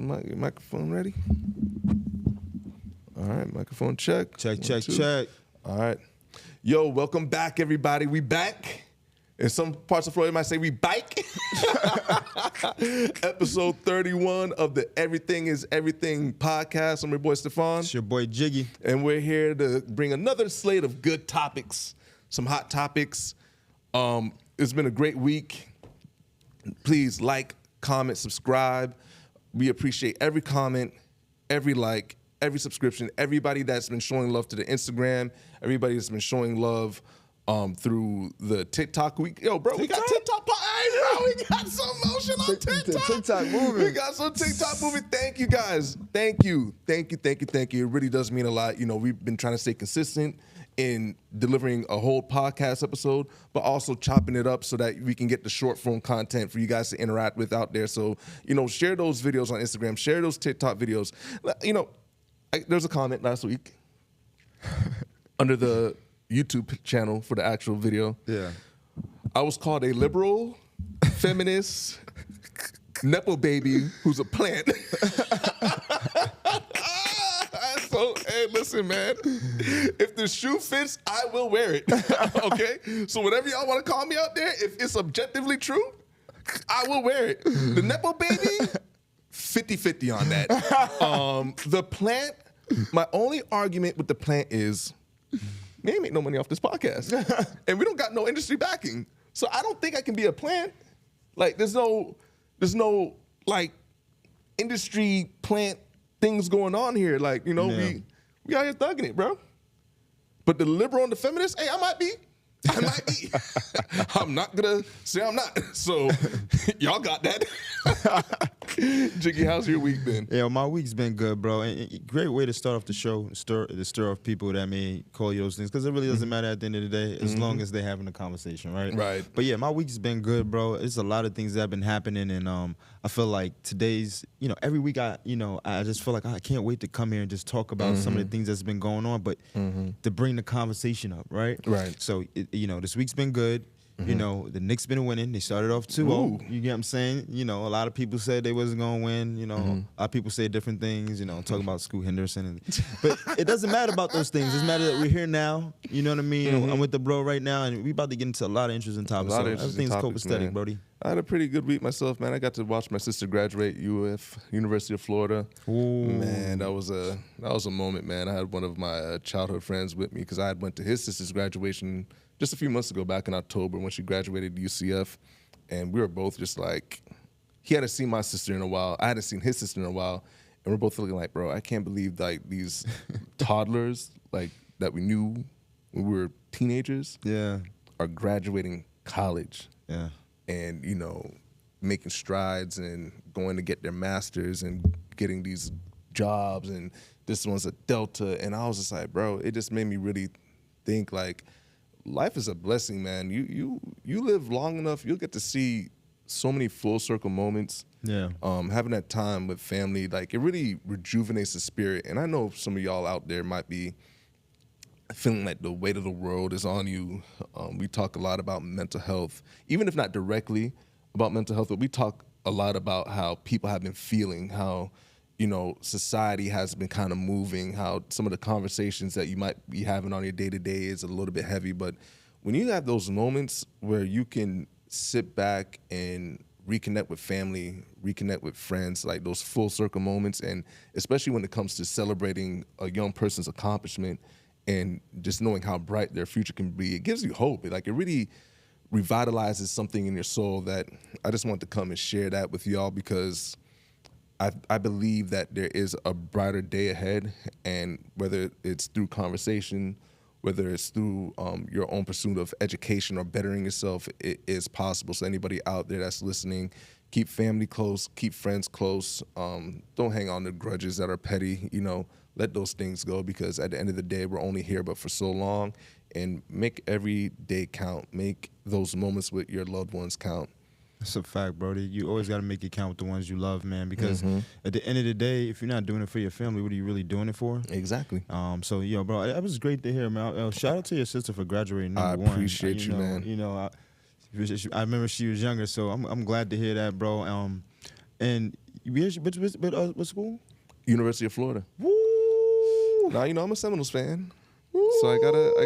Your microphone ready? All right, microphone check. Check, One, check, two. check. All right. Yo, welcome back, everybody. We back. In some parts of Florida, you might say we bike. Episode 31 of the Everything is Everything podcast. I'm your boy, Stephon. It's your boy, Jiggy. And we're here to bring another slate of good topics, some hot topics. It's been a great week. Please like, comment, subscribe. We appreciate every comment, every like, every subscription, everybody that's been showing love to the Instagram, everybody that's been showing love through the TikTok week. Yo, bro, we got TikTok. Hey, bro, we got some motion on TikTok. TikTok moving. We got some TikTok moving. Thank you, guys. Thank you. It really does mean a lot. You know, we've been trying to stay consistent in delivering a whole podcast episode, but also chopping it up so that we can get the short form content for you guys to interact with out there. So, you know, share those videos on Instagram, share those TikTok videos. You know, there's a comment last week under the YouTube channel for the actual video. Yeah. I was called a liberal, feminist, nepo baby who's a plant. So, hey, listen, man. If the shoe fits, I will wear it. Okay? So whatever y'all want to call me out there, if it's objectively true, I will wear it. The nepo baby, 50-50 on that. The plant, my only argument with the plant is, we ain't make no money off this podcast. And we don't got no industry backing. So I don't think I can be a plant. Like, there's no like industry plant things going on here. Like, you know, we out here thugging it, bro. But the liberal and the feminist, hey, I might be. I'm not gonna say I'm not. So y'all got that. Jiggy, how's your week been? Yeah, my week's been good, bro. And great way to start off the show, stir off people that may call you those things, because it really doesn't matter at the end of the day, as long as they're having a conversation, right? Right. But yeah, my week's been good, bro. There's a lot of things that have been happening, and I feel like today's, you know, every week I just feel like I can't wait to come here and just talk about some of the things that's been going on, but to bring the conversation up, right? Right. So, you know, this week's been good. You know, the Knicks been winning. They started off 2-0. You get what I'm saying? You know, a lot of people said they wasn't going to win. You know, a lot of people say different things, you know, talking about Scoot Henderson. But it doesn't matter about those things. It matters that we're here now. You know what I mean? I'm with the bro right now, and we about to get into a lot of interesting topics. So everything's copacetic, Brody. I had a pretty good week myself, man. I got to watch my sister graduate University of Florida. Ooh. Man, that was a moment, man. I had one of my childhood friends with me because I had went to his sister's graduation just a few months ago, back in October, when she graduated UCF, and we were both just like, he hadn't seen my sister in a while, I hadn't seen his sister in a while, and we're both feeling like, bro, I can't believe like these toddlers like that we knew when we were teenagers, are graduating college, and you know, making strides and going to get their masters and getting these jobs, and this one's a Delta, and I was just like, bro, it just made me really think like, life is a blessing, man. You live long enough, you'll get to see so many full circle moments. Yeah. Having that time with family, like, it really rejuvenates the spirit. And I know some of y'all out there might be feeling like the weight of the world is on you. We talk a lot about mental health, even if not directly about mental health, but we talk a lot about how people have been feeling, how, you know, society has been kind of moving, how some of the conversations that you might be having on your day-to-day is a little bit heavy. But when you have those moments where you can sit back and reconnect with family, reconnect with friends, like those full circle moments, and especially when it comes to celebrating a young person's accomplishment and just knowing how bright their future can be, it gives you hope. It really revitalizes something in your soul that I just want to come and share that with y'all, because I believe that there is a brighter day ahead, and whether it's through conversation, whether it's through your own pursuit of education or bettering yourself, it is possible. So anybody out there that's listening, keep family close, keep friends close. Don't hang on to grudges that are petty. You know, let those things go, because at the end of the day, we're only here but for so long. And make every day count. Make those moments with your loved ones count. That's a fact, Brody. You always got to make it count with the ones you love, man, because at the end of the day, if you're not doing it for your family, what are you really doing it for? Exactly. So, yo, bro, that was great to hear, man. Shout out to your sister for graduating I number one. appreciate you, man. You know, I remember she was younger, so I'm glad to hear that, bro. And what school? University of Florida. Woo! Now you know I'm a Seminoles fan, so I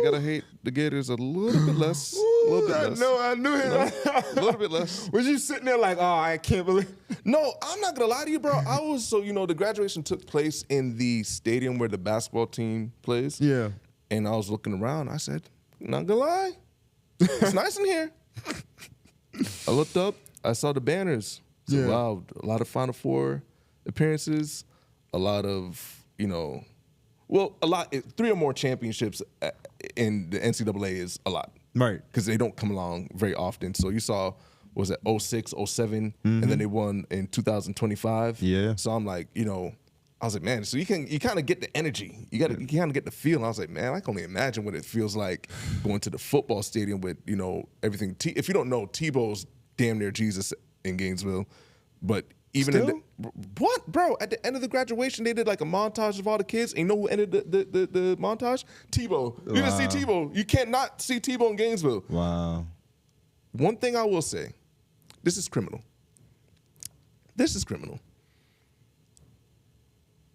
gotta hate the Gators a little bit less. A little bit less. I knew it. A little bit less. Was you sitting there like, oh, I can't believe? No, I'm not gonna lie to you, bro. The graduation took place in the stadium where the basketball team plays. Yeah. And I was looking around. I said, not gonna lie, it's nice in here. I looked up. I saw the banners. So, Yeah. wow, a lot of Final Four appearances, a lot of, 3 or more championships in the NCAA is a lot. Right. Because they don't come along very often. So you saw, was it 06, 07, and then they won in 2025. Yeah. So I'm like, I was like, man, so you kind of get the energy. You kind of get the feel. And I was like, man, I can only imagine what it feels like going to the football stadium with, everything. If you don't know, Tebow's damn near Jesus in Gainesville. But even what, bro? At the end of the graduation, they did like a montage of all the kids. And you know who ended the montage? Tebow. You didn't see Tebow. You can't not see Tebow in Gainesville. Wow. One thing I will say, this is criminal.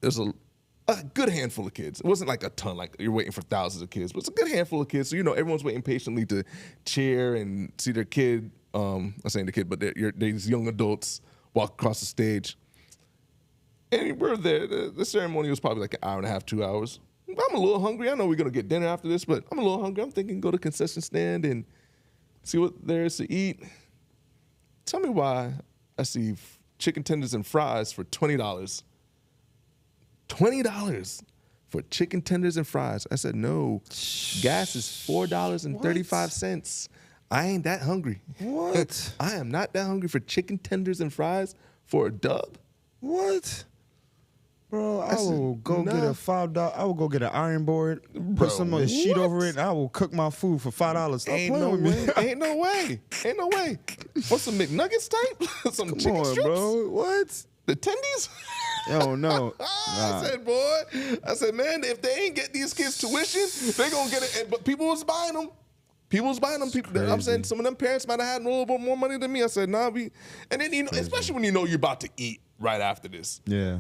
There's a good handful of kids. It wasn't like a ton, like you're waiting for thousands of kids, but it's a good handful of kids. So, everyone's waiting patiently to cheer and see their kid, I'm saying the kid, but these young adults walk across the stage. And we're there. The ceremony was probably like an hour and a half, 2 hours. I'm a little hungry. I know we're going to get dinner after this, but I'm a little hungry. I'm thinking go to concession stand and see what there is to eat. Tell me why I see chicken tenders and fries for $20. $20 for chicken tenders and fries. I said, no. Gas is $4.35. I ain't that hungry. What? I am not that hungry for chicken tenders and fries for a dub. What? Bro, I will go get a $5. I will go get an iron board, put some of the sheet over it, and I will cook my food for $5. Stop Ain't playing no with me. way. Ain't no way. Ain't no way. What's some McNuggets type? Some Come chicken on, strips? bro. What? The tendies? Yo, no. I said, man, if they ain't get these kids tuition, they gonna get it. But people was buying them. I'm saying some of them parents might have had a little bit more money than me. I said, nah, and then, especially when you're about to eat right after this. Yeah.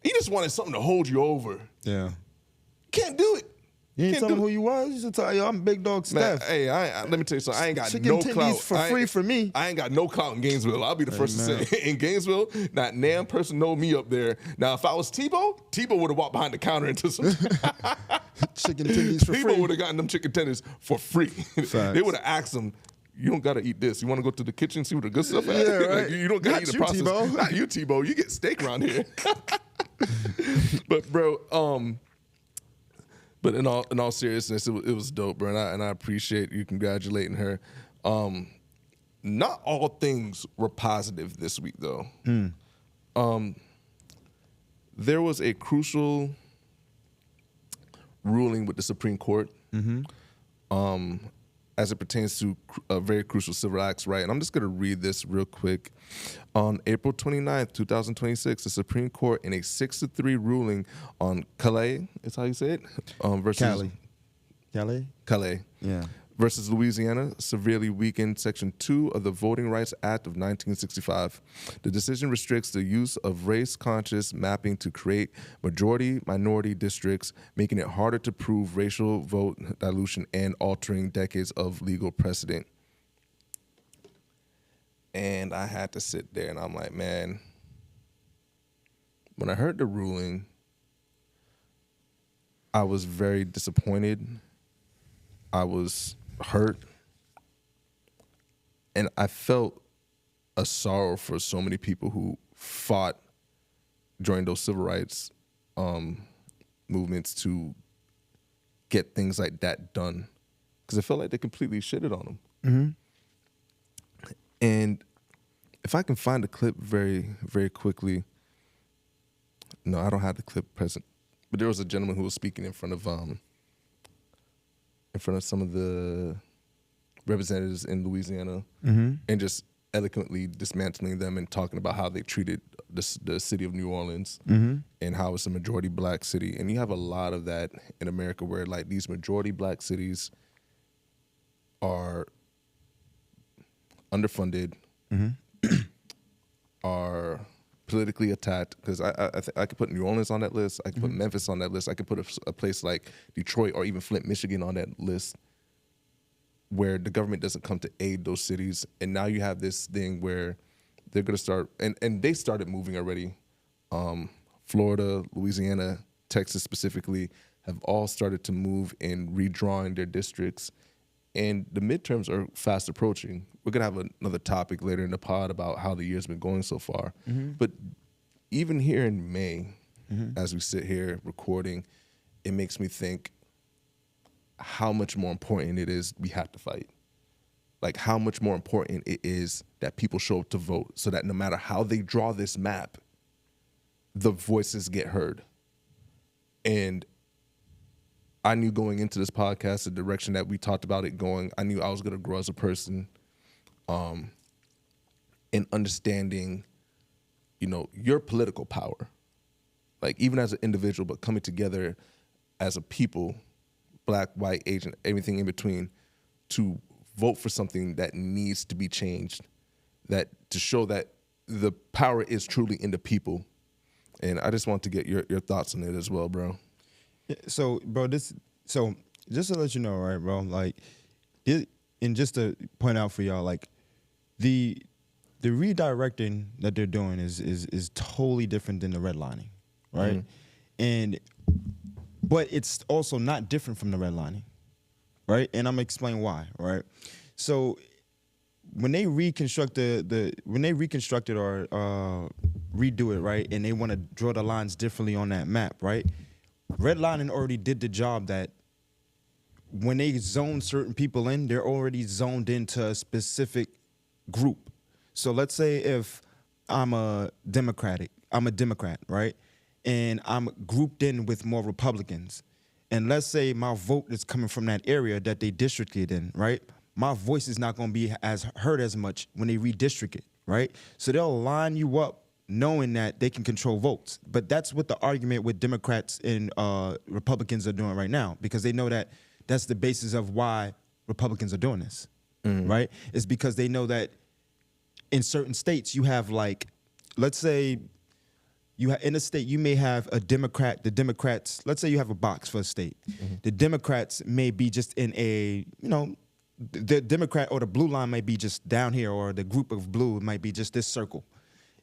You just wanted something to hold you over. Yeah. Can't do it. You ain't tell them who you was? You should tell you I'm Big Dog Steph. Man, hey, let me tell you something. I ain't got Chicken no tendies clout. for free for me. I ain't got no clout in Gainesville. I'll be the first to say. In Gainesville, not damn person know me up there. Now, if I was Tebow would have walked behind the counter into some chicken tendies for free. Tebow would have gotten them chicken tenders for free. They would have asked him, you don't got to eat this. You want to go to the kitchen and see what the good stuff is? Yeah, right. Like, you don't got to eat the process. Tebow. Not you, Tebow. You get steak around here. But, bro, but in all seriousness, it was dope, bro, and I appreciate you congratulating her. Not all things were positive this week, though. There was a crucial ruling with the Supreme Court as it pertains to a very crucial civil rights right. And I'm just going to read this real quick. On April 29th, 2026, the Supreme Court, in a 6-3 ruling on Callais, is how you say it? Versus Callais. Yeah. Versus Louisiana, severely weakened Section 2 of the Voting Rights Act of 1965. The decision restricts the use of race-conscious mapping to create majority-minority districts, making it harder to prove racial vote dilution and altering decades of legal precedent. And I had to sit there, and I'm like, man, when I heard the ruling, I was very disappointed. I was hurt, and I felt a sorrow for so many people who fought during those civil rights movements to get things like that done, because I felt like they completely shitted on them. And if I can find the clip very, very quickly, no, I don't have the clip present, but there was a gentleman who was speaking in front of some of the representatives in Louisiana, and just eloquently dismantling them and talking about how they treated the city of New Orleans and how it's a majority black city. And you have a lot of that in America where like these majority black cities are underfunded, are politically attacked, because I could put New Orleans on that list. I could put Memphis on that list. I could put a place like Detroit or even Flint, Michigan on that list, where the government doesn't come to aid those cities. And now you have this thing where they're going to start, and they started moving already. Florida, Louisiana, Texas specifically, have all started to move in redrawing their districts. And the midterms are fast approaching. We're going to have another topic later in the pod about how the year's been going so far. But even here in May, as we sit here recording, it makes me think how much more important it is we have to fight. Like how much more important it is that people show up to vote, so that no matter how they draw this map, the voices get heard. And I knew going into this podcast, the direction that we talked about it going, I knew I was going to grow as a person, in understanding, your political power. Like even as an individual, but coming together as a people, Black, white, Asian, everything in between, to vote for something that needs to be changed, that to show that the power is truly in the people. And I just want to get your thoughts on it as well, bro. So, bro, just to let you know, right, bro, like, and just to point out for y'all, like, the redirecting that they're doing is totally different than the redlining, right? But it's also not different from the redlining, right? And I'm gonna explain why, right? So when they reconstructed or redo it, right, and they want to draw the lines differently on that map, right? Redlining already did the job that when they zone certain people in, they're already zoned into a specific group. So let's say if I'm a Democrat, right? And I'm grouped in with more Republicans. And let's say my vote is coming from that area that they districted in, right? My voice is not going to be as heard as much when they redistrict it, right? So they'll line you up knowing that they can control votes. But that's what the argument with Democrats and Republicans are doing right now, because they know that that's the basis of why Republicans are doing this, right? It's because they know that in certain states you have, like, let's say in a state you may have a Democrat, the Democrats, let's say you have a box for a state. The Democrats may be just in a, the Democrat or the blue line might be just down here, or the group of blue might be just this circle.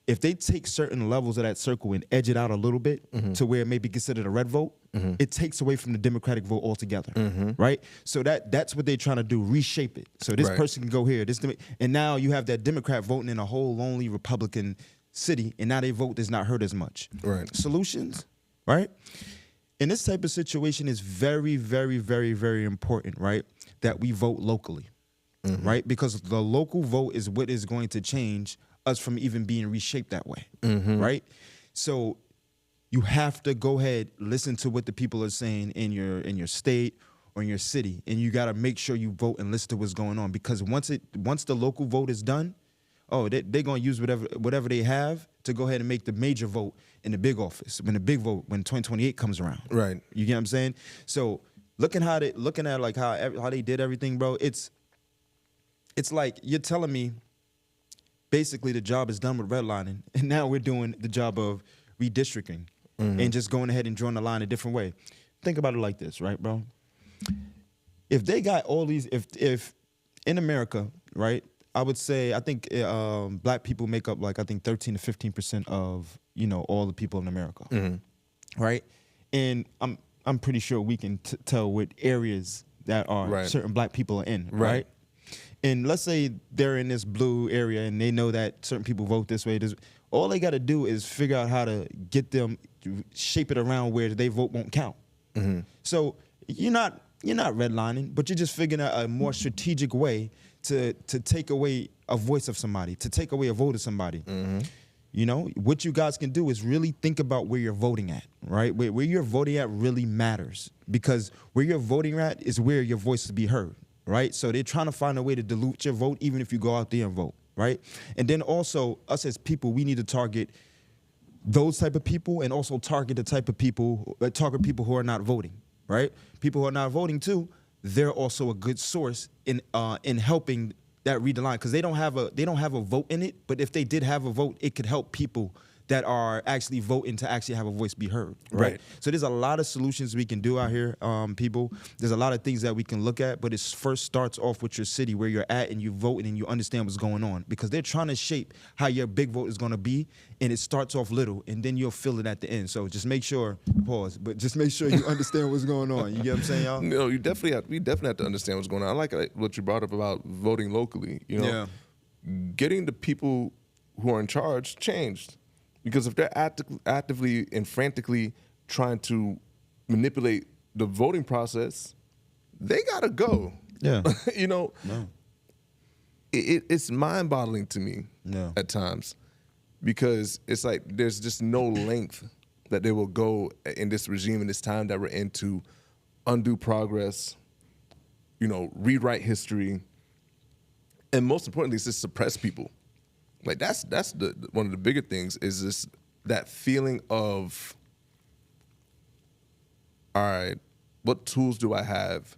If they take certain levels of that circle and edge it out a little bit to where it may be considered a red vote, it takes away from the Democratic vote altogether, right? So that's what they're trying to do, reshape it. So this person can go here, and now you have that Democrat voting in a whole lonely Republican city, and now their vote is not heard as much. Right. Solutions, right? In this type of situation, is very, very, very, very important, right, that we vote locally, right? Because the local vote is what is going to change us from even being reshaped that way, right? So you have to go ahead, listen to what the people are saying in your state or in your city, and you got to make sure you vote and listen to what's going on, because once the local vote is done, they're going to use whatever they have to go ahead and make the major vote in the big office, when 2028 comes around. Right. You get what I'm saying? So looking at like how they did everything, bro, it's like you're telling me basically the job is done with redlining, and now we're doing the job of redistricting and just going ahead and drawing the line a different way. Think about it like this, right, bro? If they got all these, if in America, right, I would say, I think Black people make up, like, I think 13 to 15% of, all the people in America, right? And I'm pretty sure we can tell what areas that are certain Black people are in, right? And let's say they're in this blue area and they know that certain people vote this way. All they got to do is figure out how to get them, shape it around where they vote won't count. So you're not redlining, but you're just figuring out a more strategic way to take away a voice of somebody, to take away a vote of somebody. What you guys can do is really think about where you're voting at, right? Where you're voting at really matters, because where you're voting at is where your voice will be heard, right? So they're trying to find a way to dilute your vote, even if you go out there and vote, right? And then also, us as people, we need to target those type of people, and also target the type of people, target people who are not voting, right? People who are not voting too, they're also a good source in helping that read the line, because they don't have a vote in it. But if they did have a vote, it could help people that are actually voting to actually have a voice be heard. Right. So there's a lot of solutions we can do out here, people. There's a lot of things that we can look at, but it first starts off with your city, where you're at, and you vote and you understand what's going on, because they're trying to shape how your big vote is going to be, and it starts off little, and then you'll feel it at the end. So just make sure, but just make sure you understand what's going on. You get what I'm saying, y'all? No, we definitely have to understand what's going on. I like what you brought up about voting locally. You know, getting the people who are in charge changed, because if they're actively and frantically trying to manipulate the voting process, they gotta go. Yeah. You know, it's mind-boggling to me at times, because it's like there's just no length that they will go in this regime, in this time that we're in, to undo progress, you know, rewrite history, and most importantly, it's just suppress people. Like that's the one of the bigger things, is this, that feeling of, all right, what tools do I have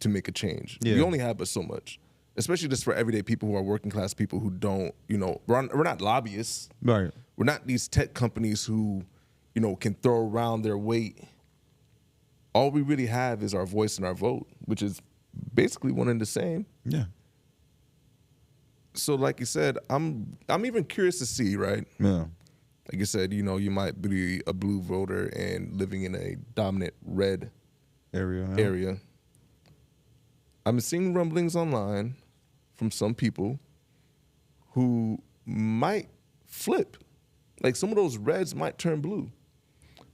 to make a change? Yeah. We only have but so much, especially just for everyday people who are working class people who don't, you know, we're not lobbyists. Right. We're not these tech companies who, you know, can throw around their weight. All we really have is our voice and our vote, which is basically one and the same. Yeah. So like you said, I'm even curious to see, right? Yeah. Like you said, you know, you might be a blue voter and living in a dominant red area. I'm seeing rumblings online from some people who might flip. Like, some of those reds might turn blue.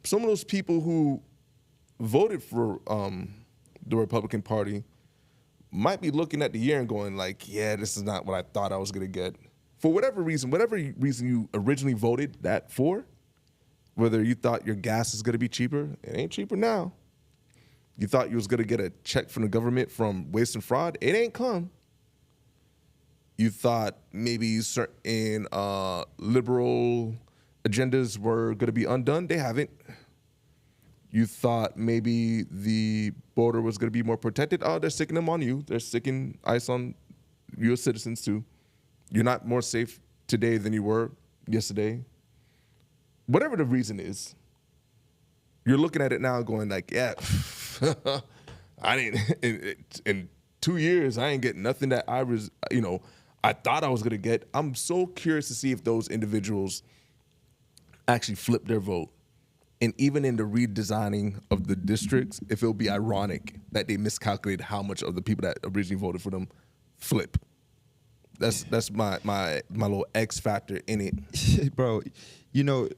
Some of those people who voted for the Republican Party might be looking at the year and going like, yeah, this is not what I thought I was going to get. For whatever reason you originally voted that for, whether you thought your gas is going to be cheaper, it ain't cheaper now. You thought you was going to get a check from the government from waste and fraud, it ain't come. You thought maybe certain liberal agendas were going to be undone, they haven't. You thought maybe the border was going to be more protected. Oh, they're sticking them on you. They're sticking ICE on U.S. citizens too. You're not more safe today than you were yesterday. Whatever the reason is, you're looking at it now going like, yeah, I didn't, in 2 years, I ain't getting nothing that I was, you know, I thought I was going to get. I'm so curious to see if those individuals actually flip their vote. And even in the redesigning of the districts, if it'll be ironic that they miscalculated how much of the people that originally voted for them flip. That's my little X factor in it. Bro, you know,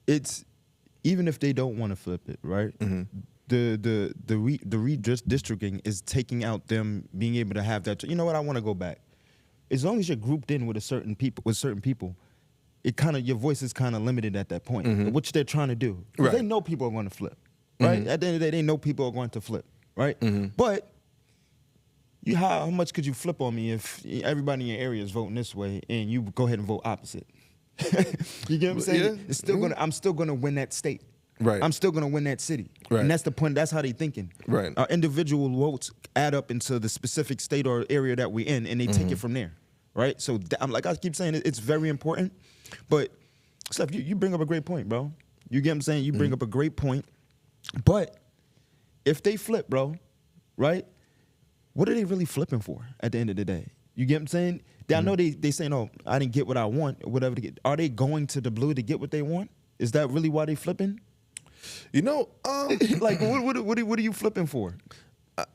it's, even if they don't want to flip it, right? Mm-hmm. The redistricting is taking out them being able to have that. You know what? I want to go back. As long as you're grouped in with certain people, it kind of, your voice is kind of limited at that point, which they're trying to do. Right. They know people are going to flip, right? Mm-hmm. At the end of the day, they know people are going to flip, right? Mm-hmm. But how much could you flip on me if everybody in your area is voting this way and you go ahead and vote opposite? You get what I'm saying? Yeah. It's still I'm still gonna win that state. Right. I'm still gonna win that city. Right. And that's the point. That's how they're thinking. Right. Our individual votes add up into the specific state or area that we're in, and they take it from there. Right. So I'm like, I keep saying, it's very important. But Steph, you bring up a great point, bro. You get what I'm saying? You bring up a great point. But if they flip, bro, right? What are they really flipping for at the end of the day? You get what I'm saying? I know they saying, oh, I didn't get what I want, or whatever. Are they going to the blue to get what they want? Is that really why they flipping? You know, like what are you flipping for?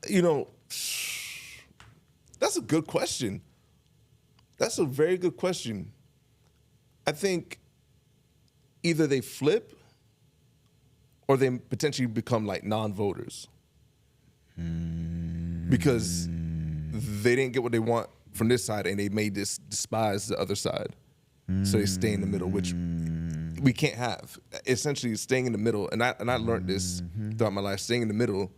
You know, that's a good question. That's a very good question. I think either they flip or they potentially become like non-voters because they didn't get what they want from this side and they made this despise the other side. So they stay in the middle, which we can't have. Essentially, staying in the middle, and I learned this throughout my life, staying in the middle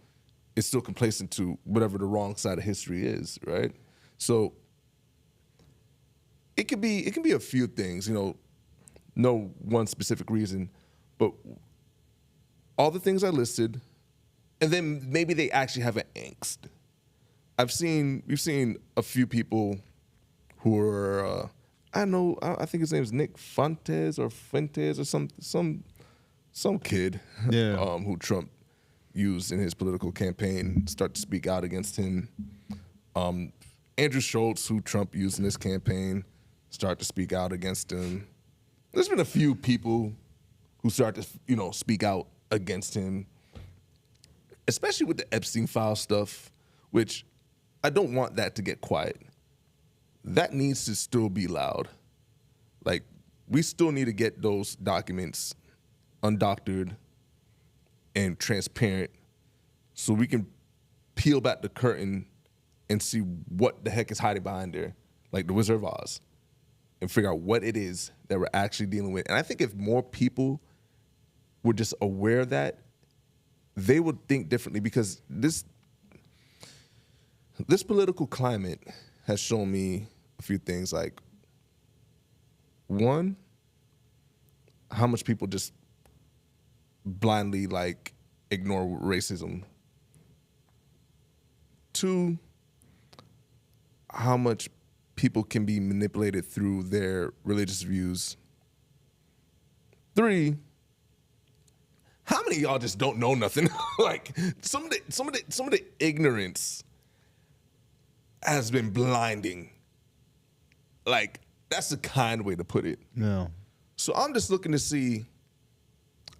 is still complacent to whatever the wrong side of history is, right? So it can be a few things, you know, no one specific reason, but all the things I listed, and then maybe they actually have an angst. We've seen a few people who are, I know. I think his name is Nick Fuentes or some kid. Yeah. Who Trump used in his political campaign start to speak out against him. Andrew Schultz, who Trump used in his campaign, start to speak out against him. There's been a few people who start to, speak out against him, especially with the Epstein file stuff, which I don't want that to get quiet. That needs to still be loud. Like, we still need to get those documents undoctored and transparent so we can peel back the curtain and see what the heck is hiding behind there, like the Wizard of Oz, and figure out what it is that we're actually dealing with. And I think if more people were just aware of that, they would think differently, because this political climate has shown me a few things. Like, one, how much people just blindly ignore racism. Two, how much people can be manipulated through their religious views. Three, how many of y'all just don't know nothing? Like, some of the ignorance has been blinding. Like, that's the kind way to put it. Yeah. So I'm just looking to see,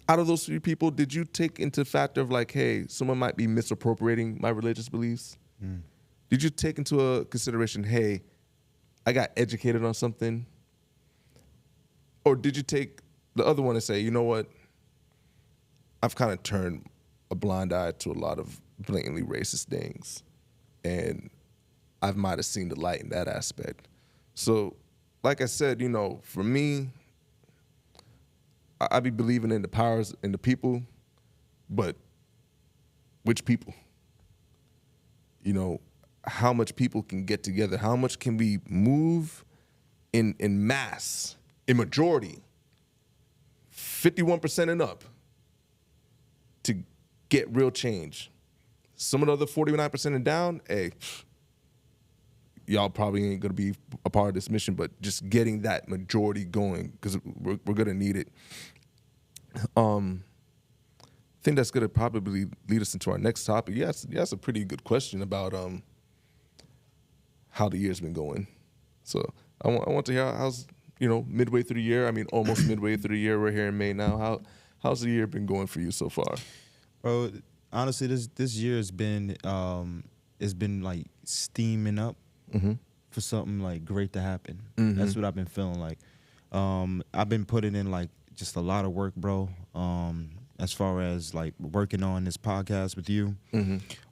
out of those three people, did you take into factor of hey, someone might be misappropriating my religious beliefs? Did you take into a consideration, hey, I got educated on something? Or did you take the other one and say, you know what, I've kind of turned a blind eye to a lot of blatantly racist things, and I might have seen the light in that aspect. So, like I said, for me, I be believing in the powers and the people, but which people? How much people can get together? How much can we move in mass, in majority, 51% and up, to get real change? Some of the other 49% and down, hey, y'all probably ain't gonna be a part of this mission, but just getting that majority going, because we're gonna need it. I think that's gonna probably lead us into our next topic. Yeah, that's a pretty good question about how the year's been going. So I want to hear how's midway through the year. I mean, almost midway through the year. We're here in May now. How's the year been going for you so far? Bro, honestly, this year has been it's been like steaming up for something great to happen. That's what I've been feeling like. I've been putting in just a lot of work, bro. As far as working on this podcast with you,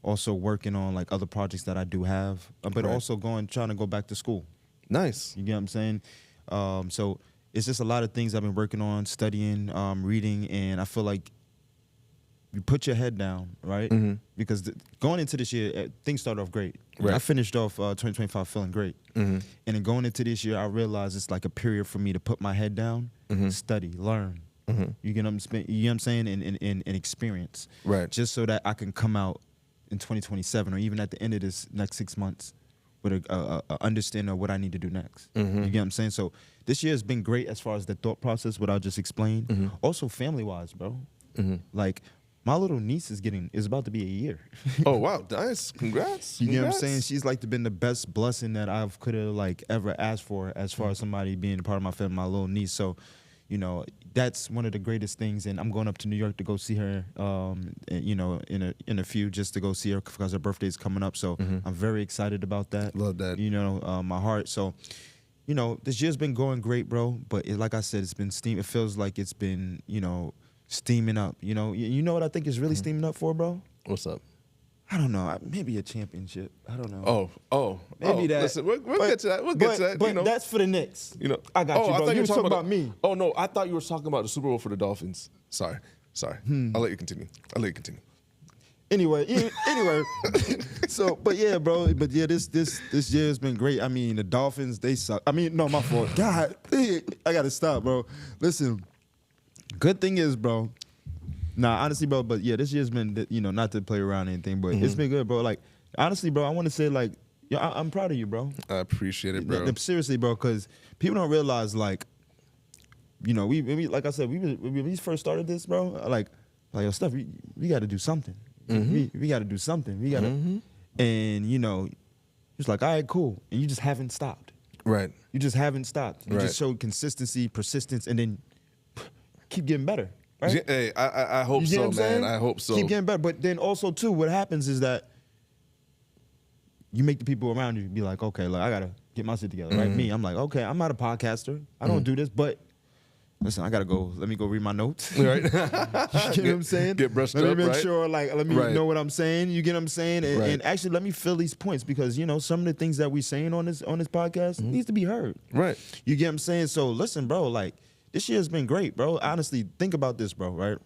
also working on other projects that I do have, but also trying to go back to school. Nice. You get what I'm saying? So it's just a lot of things I've been working on, studying, reading, and I feel like you put your head down, right? Because going into this year, things started off great. Right. I finished off 2025 feeling great. And then going into this year, I realized it's like a period for me to put my head down, study, learn. You get what I'm saying? And experience. Right. Just so that I can come out in 2027 or even at the end of this next 6 months with a understanding of what I need to do next. You get what I'm saying? So this year has been great as far as the thought process, what I just explained. Also family-wise, bro. My little niece is about to be a year. Oh, wow. Nice. Congrats. You know what I'm saying? She's been the best blessing that I've could have ever asked for as far as somebody being a part of my family, my little niece. So, that's one of the greatest things. And I'm going up to New York to go see her, in a few, just to go see her because her birthday is coming up. So I'm very excited about that. Love that. My heart. So, this year's been going great, bro. But like I said, it's been steam. It feels like it's been, steaming up. You know what I think is really steaming up for, bro? What's up? I don't know. Maybe a championship. I don't know. Maybe that. Listen, we'll get to that. We'll get to that. But that's for the Knicks. I got you, bro. You were talking about me. Oh, no. I thought you were talking about the Super Bowl for the Dolphins. Sorry. I'll let you continue. Anyway. So, but yeah, bro. But yeah, this year has been great. I mean, the Dolphins, they suck. I mean, no, my fault. God, I got to stop, bro. Listen, good thing is, bro. Nah, honestly, bro, but yeah, this year's been, not to play around or anything, but it's been good, bro. Honestly, bro, I want to say, Yeah, I'm proud of you, bro. I appreciate it, bro. Seriously, bro, because people don't realize, like, you know, we like I said, when we first started this, bro, like yo, Steph, we got to do something. We got to do something. We got to, and you know, it's like, all right, cool, and you just haven't stopped. Right. You just haven't stopped. You Right. just showed consistency, persistence, and then keep getting better. Right? Hey, I hope so, man. I hope so. Keep getting better. But then also, too, what happens is that you make the people around you be like, okay, look, I got to get my shit together. Right? Me, I'm like, okay, I'm not a podcaster. I don't do this, but listen, I got to go. Let me go read my notes. Right. You get what I'm saying? Get brushed let up, me make right? sure, like, let me know what I'm saying. You get what I'm saying? And, Right. and actually, let me fill these points because, you know, some of the things that we're saying on this podcast needs to be heard. Right. You get what I'm saying? So listen, bro, like, this year has been great, bro. Honestly, think about this, bro, right?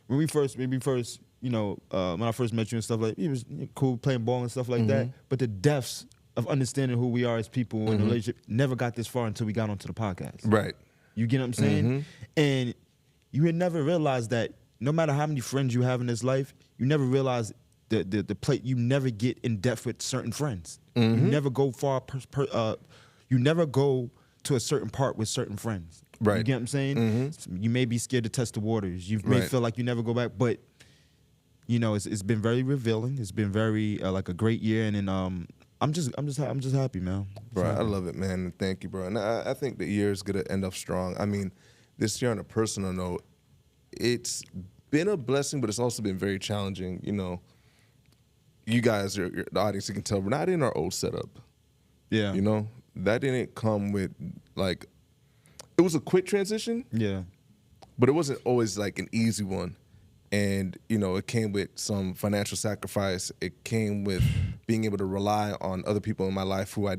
When we first, you know, when I first met you and stuff like, it was cool playing ball and stuff like that. But the depths of understanding who we are as people in a relationship never got this far until we got onto the podcast. Right. You get what I'm saying? And you would never realize that no matter how many friends you have in this life, you never realize the plate. You never get in depth with certain friends. You never go far. You never go to a certain part with certain friends. Right. You get what I'm saying? You may be scared to test the waters. You may feel like you never go back, but you know it's been very revealing. It's been very like a great year, and then I'm just happy, man. Bro, I love it, man. Thank you, bro. And I think the year is going to end up strong. I mean, this year on a personal note, it's been a blessing, but it's also been very challenging. You know, you guys, the audience, you can tell we're not in our old setup. Yeah. You know, that didn't come with, like, it was a quick transition. Yeah. But it wasn't always, like, an easy one. And, you know, it came with some financial sacrifice. It came with being able to rely on other people in my life who I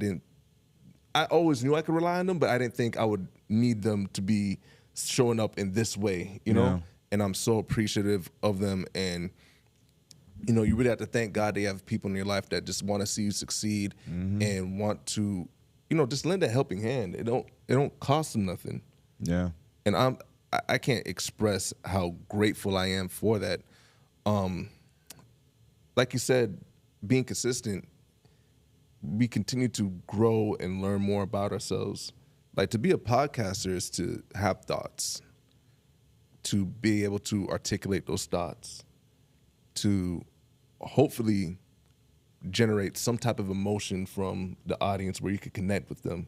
always knew I could rely on them, but I didn't think I would need them to be showing up in this way, you know? Yeah. And I'm so appreciative of them. And, you know, you really have to thank God that you have people in your life that just want to see you succeed and want to, you know, just lend a helping hand. It don't cost them nothing. Yeah. And I can't express how grateful I am for that. Like you said, being consistent, we continue to grow and learn more about ourselves. Like, to be a podcaster is to have thoughts, to be able to articulate those thoughts, to hopefully generate some type of emotion from the audience where you can connect with them.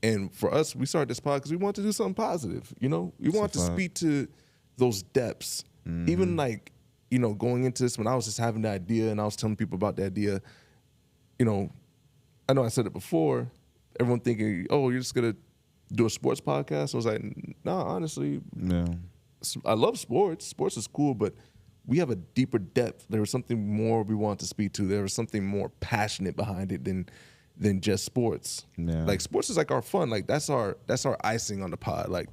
And for us, we started this podcast because we want to do something positive. You know, we want to speak to those depths. Even like, you know, going into this, when I was just having the idea and I was telling people about the idea, you know I said it before, everyone thinking, oh, you're just going to do a sports podcast? I was like, nah, honestly, I love sports. Sports is cool, but we have a deeper depth. There was something more we want to speak to. There was something more passionate behind it than just sports. Yeah. Like, sports is like our fun. Like, that's our icing on the pod. Like,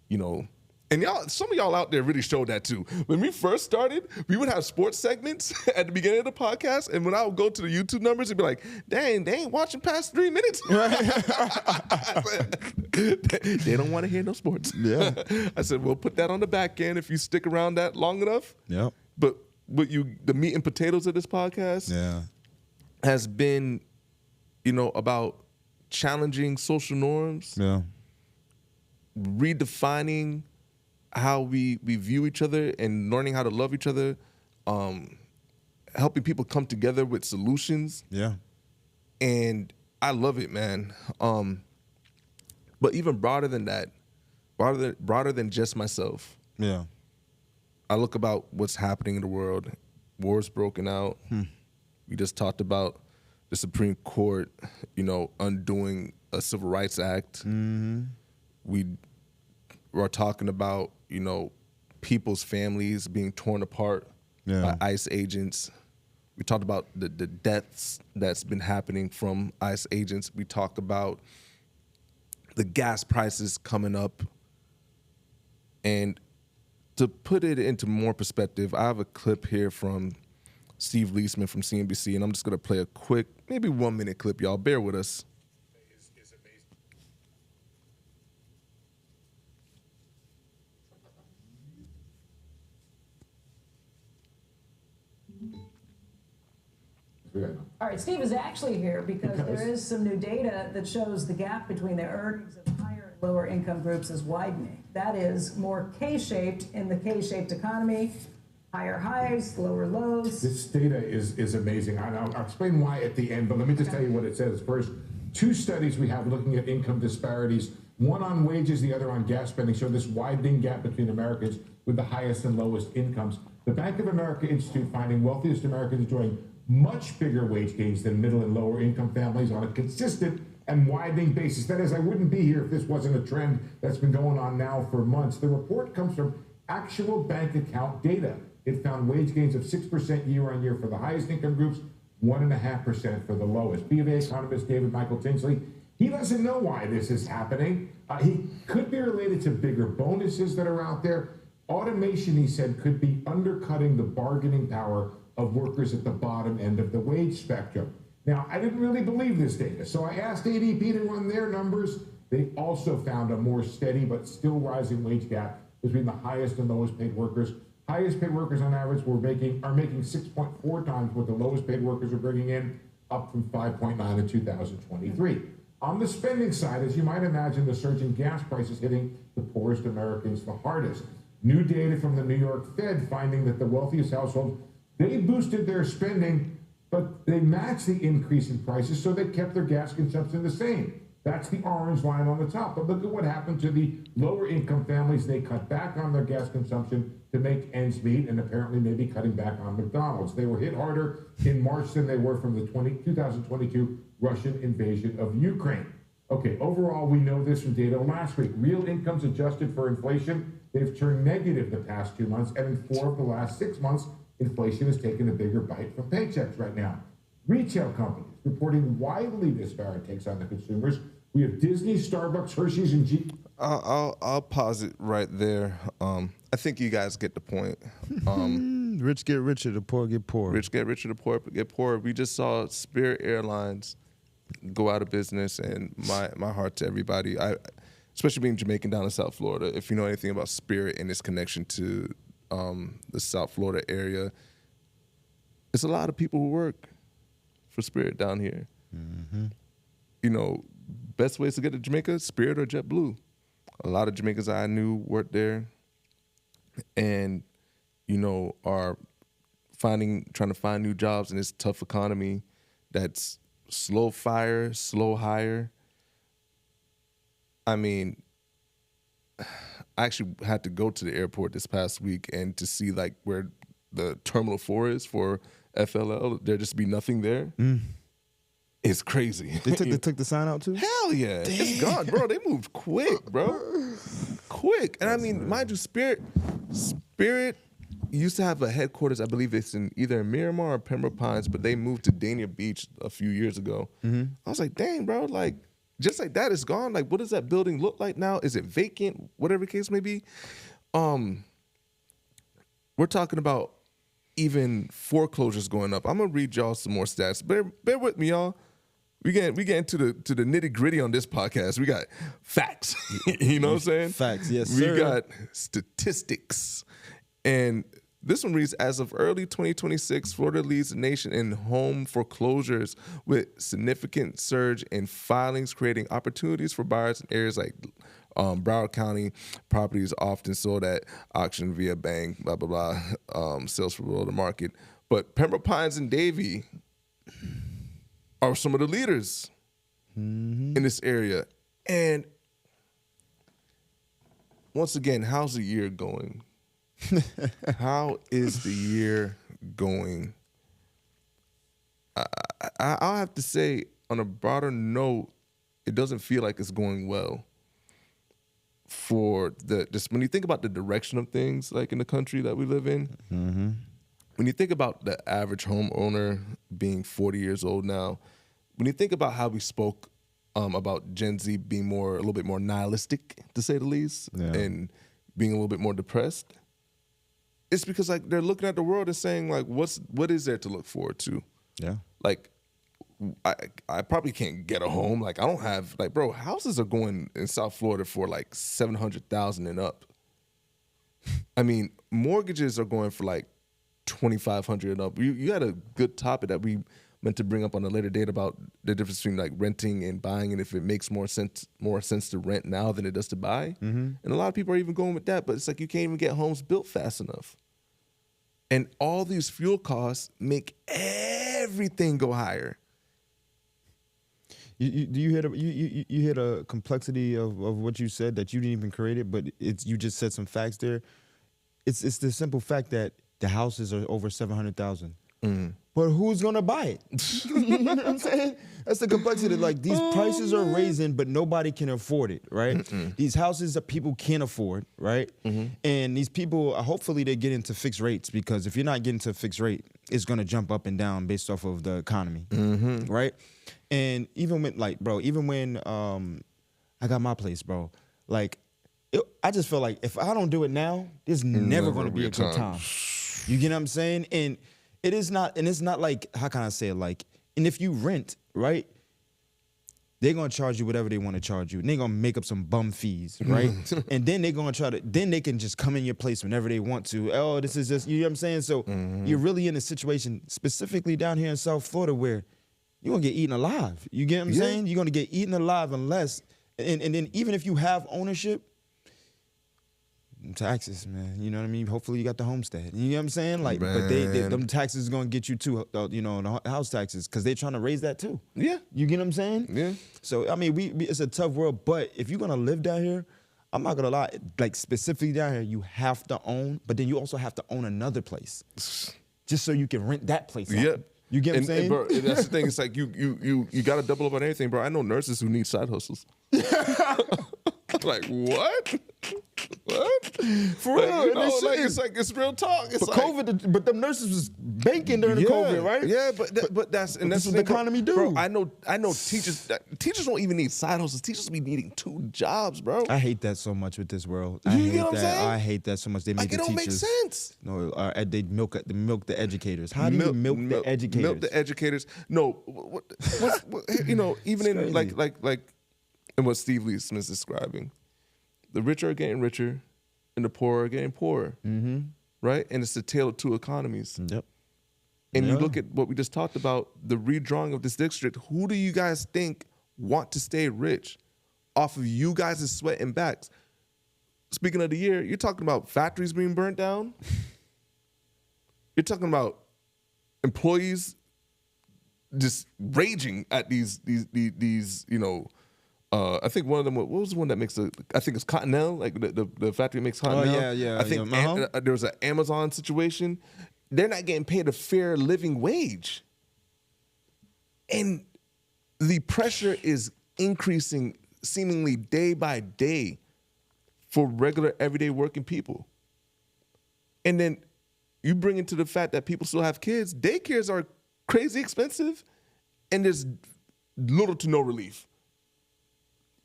you know, and y'all, some of y'all out there really showed that too. When we first started, we would have sports segments at the beginning of the podcast, and when I would go to the YouTube numbers, it'd be like, dang, they ain't watching past 3 minutes. They don't want to hear no sports. Yeah. I said, we'll put that on the back end if you stick around that long enough. Yep. But the meat and potatoes of this podcast has been, you know, about challenging social norms, redefining how we view each other and learning how to love each other, helping people come together with solutions. Yeah. And I love it, man. But even broader than that, broader than just myself. Yeah. I look about what's happening in the world. Wars broken out. We just talked about the Supreme Court, you know, undoing a Civil Rights Act. We are talking about, you know, people's families being torn apart by ICE agents. We talked about the deaths that's been happening from ICE agents. We talked about the gas prices coming up. And to put it into more perspective, I have a clip here from Steve Leisman from CNBC, and I'm just going to play a quick, maybe 1 minute clip. Y'all bear with us. Good. All right, Steve is actually here because there is some new data that shows the gap between the earnings of higher and lower income groups is widening. That is more K-shaped in the K-shaped economy, higher highs, lower lows. This data is amazing. I'll explain why at the end, but let me just tell you what it says. First, 2 studies we have looking at income disparities, one on wages, the other on gas spending, show this widening gap between Americans with the highest and lowest incomes. The Bank of America Institute finding wealthiest Americans enjoying much bigger wage gains than middle and lower income families on a consistent and widening basis. That is, I wouldn't be here if this wasn't a trend that's been going on now for months. The report comes from actual bank account data. It found wage gains of 6% year on year for the highest income groups, 1.5% for the lowest. B of A economist David Michael Tinsley, he doesn't know why this is happening. He could be related to bigger bonuses that are out there. Automation, he said, could be undercutting the bargaining power of workers at the bottom end of the wage spectrum. Now, I didn't really believe this data, so I asked ADP to run their numbers. They also found a more steady but still rising wage gap between the highest and lowest paid workers. Highest paid workers on average are making 6.4 times what the lowest paid workers are bringing in, up from 5.9 in 2023. On the spending side, as you might imagine, the surge in gas prices hitting the poorest Americans the hardest. New data from the New York Fed finding that the wealthiest households, they boosted their spending, but they matched the increase in prices, so they kept their gas consumption the same. That's the orange line on the top. But look at what happened to the lower income families. They cut back on their gas consumption to make ends meet, and apparently maybe cutting back on McDonald's. They were hit harder in March than they were from the 2022 Russian invasion of Ukraine. Okay, overall, we know this from data last week. Real incomes adjusted for inflation, they've turned negative the past 2 months, and in 4 of the last 6 months, inflation has taken a bigger bite from paychecks right now. Retail companies reporting wildly disparate takes on the consumers. We have Disney, Starbucks, Hershey's, and G. I'll pause it right there. I think you guys get the point. Rich get richer, the poor get poorer. Rich get richer, the poor get poorer. We just saw Spirit Airlines go out of business, and my heart to everybody. Especially being Jamaican down in South Florida. If you know anything about Spirit and its connection to the South Florida area, it's a lot of people who work for Spirit down here. Mm-hmm. You know, best ways to get to Jamaica, Spirit or JetBlue. A lot of Jamaicans I knew worked there and, you know, are trying to find new jobs in this tough economy that's slow fire, slow hire. I mean, I actually had to go to the airport this past week and to see like where the Terminal 4 is for FLL. There just be nothing there. It's crazy. They took the sign out too? Hell yeah. Damn. It's gone, bro. They moved quick, bro. Quick. And I mean, mind you, Spirit used to have a headquarters, I believe it's in either Miramar or Pembroke Pines, but they moved to Dania Beach a few years ago. I was like, dang, bro, like, just like that, it's gone. Like, what does that building look like now? Is it vacant? Whatever the case may be. We're talking about even foreclosures going up. I'm gonna read y'all some more stats. Bear with me, y'all. We get into the nitty gritty on this podcast. We got facts. You know what I'm saying? Facts, yes, sir. We got statistics. And this one reads, as of early 2026, Florida leads the nation in home foreclosures with significant surge in filings, creating opportunities for buyers in areas like Broward County. Properties often sold at auction via bank, blah, blah, blah, sales for below the market. But Pembroke Pines and Davie are some of the leaders in this area. And once again, how's the year going? How is the year going? I'll have to say, on a broader note, it doesn't feel like it's going well. For when you think about the direction of things, like in the country that we live in, when you think about the average homeowner being 40 years old now, when you think about how we spoke about Gen Z being a little bit more nihilistic, to say the least, and being a little bit more depressed, it's because like they're looking at the world and saying like, what is there to look forward to? Yeah. Like, I probably can't get a home. Like, I don't have, like, bro, houses are going in South Florida for like $700,000 and up. I mean, mortgages are going for like $2,500 and up. You had a good topic that we meant to bring up on a later date about the difference between like renting and buying, and if it makes more sense to rent now than it does to buy. And a lot of people are even going with that, but it's like you can't even get homes built fast enough. And all these fuel costs make everything go higher. Do you hear you hear the complexity of what you said, that you didn't even create it, but you just said some facts there. It's the simple fact that the houses are over 700,000. But who's gonna buy it? You know what I'm saying? That's the complexity. Like, these prices are raising, but nobody can afford it, right? These houses that people can't afford, right? And these people, hopefully they get into fixed rates, because if you're not getting to a fixed rate, it's gonna jump up and down based off of the economy, right? And even when I got my place, bro, like, I just feel like if I don't do it now, there's never gonna be a good time. You get what I'm saying? And it's not like, how can I say it? Like, and if you rent, right, they're gonna charge you whatever they want to charge you, and they're gonna make up some bum fees, right? And then they're gonna then they can just come in your place whenever they want to. Oh, this is just, you know what I'm saying? So you're really in a situation, specifically down here in South Florida, where you're gonna get eaten alive. You get what I'm saying? You're gonna get eaten alive unless, and then even if you have ownership, taxes, man. You know what I mean? Hopefully you got the homestead. You know what I'm saying? Like, Man. but them taxes is gonna get you too. The house taxes, because they're trying to raise that too. Yeah. You get what I'm saying? Yeah. So I mean, it's a tough world. But if you're gonna live down here, I'm not gonna lie. Like, specifically down here, you have to own, but then you also have to own another place, just so you can rent that place out. Yeah. You get what I'm saying? And bro, that's the thing. It's like you got to double up on everything, bro. I know nurses who need side hustles. Like, what? What? For real, you know, like, it's real talk. It's But like, COVID, but them nurses was banking during the COVID, right? Yeah, but that's But this is the the thing, bro. economy do. Bro, I know teachers don't even need side hustles. Teachers be needing 2 jobs, bro. I hate that so much with this world. You get what I'm saying? I hate that so much. They make Like, the it don't make teachers. sense. No, they milk the educators. How do you milk the educators? Milk the educators. No, what, you know, even in crazy. like in what Steve Lee Smith's describing, the rich are getting richer, and the poor are getting poorer. Right, and it's the tale of 2 economies. Yep. And you Yeah. look at what we just talked about, the redrawing of this district. Who do you guys think want to stay rich off of you guys' sweat and backs? Speaking of the year, you're talking about factories being burnt down. You're talking about employees just raging at these you know. I think one of them. What was the one that makes I think it's Cottonelle, like the factory that makes Cottonelle. yeah. I think there was an Amazon situation. They're not getting paid a fair living wage, and the pressure is increasing seemingly day by day for regular everyday working people. And then you bring into the fact that people still have kids. Daycares are crazy expensive, and there's little to no relief.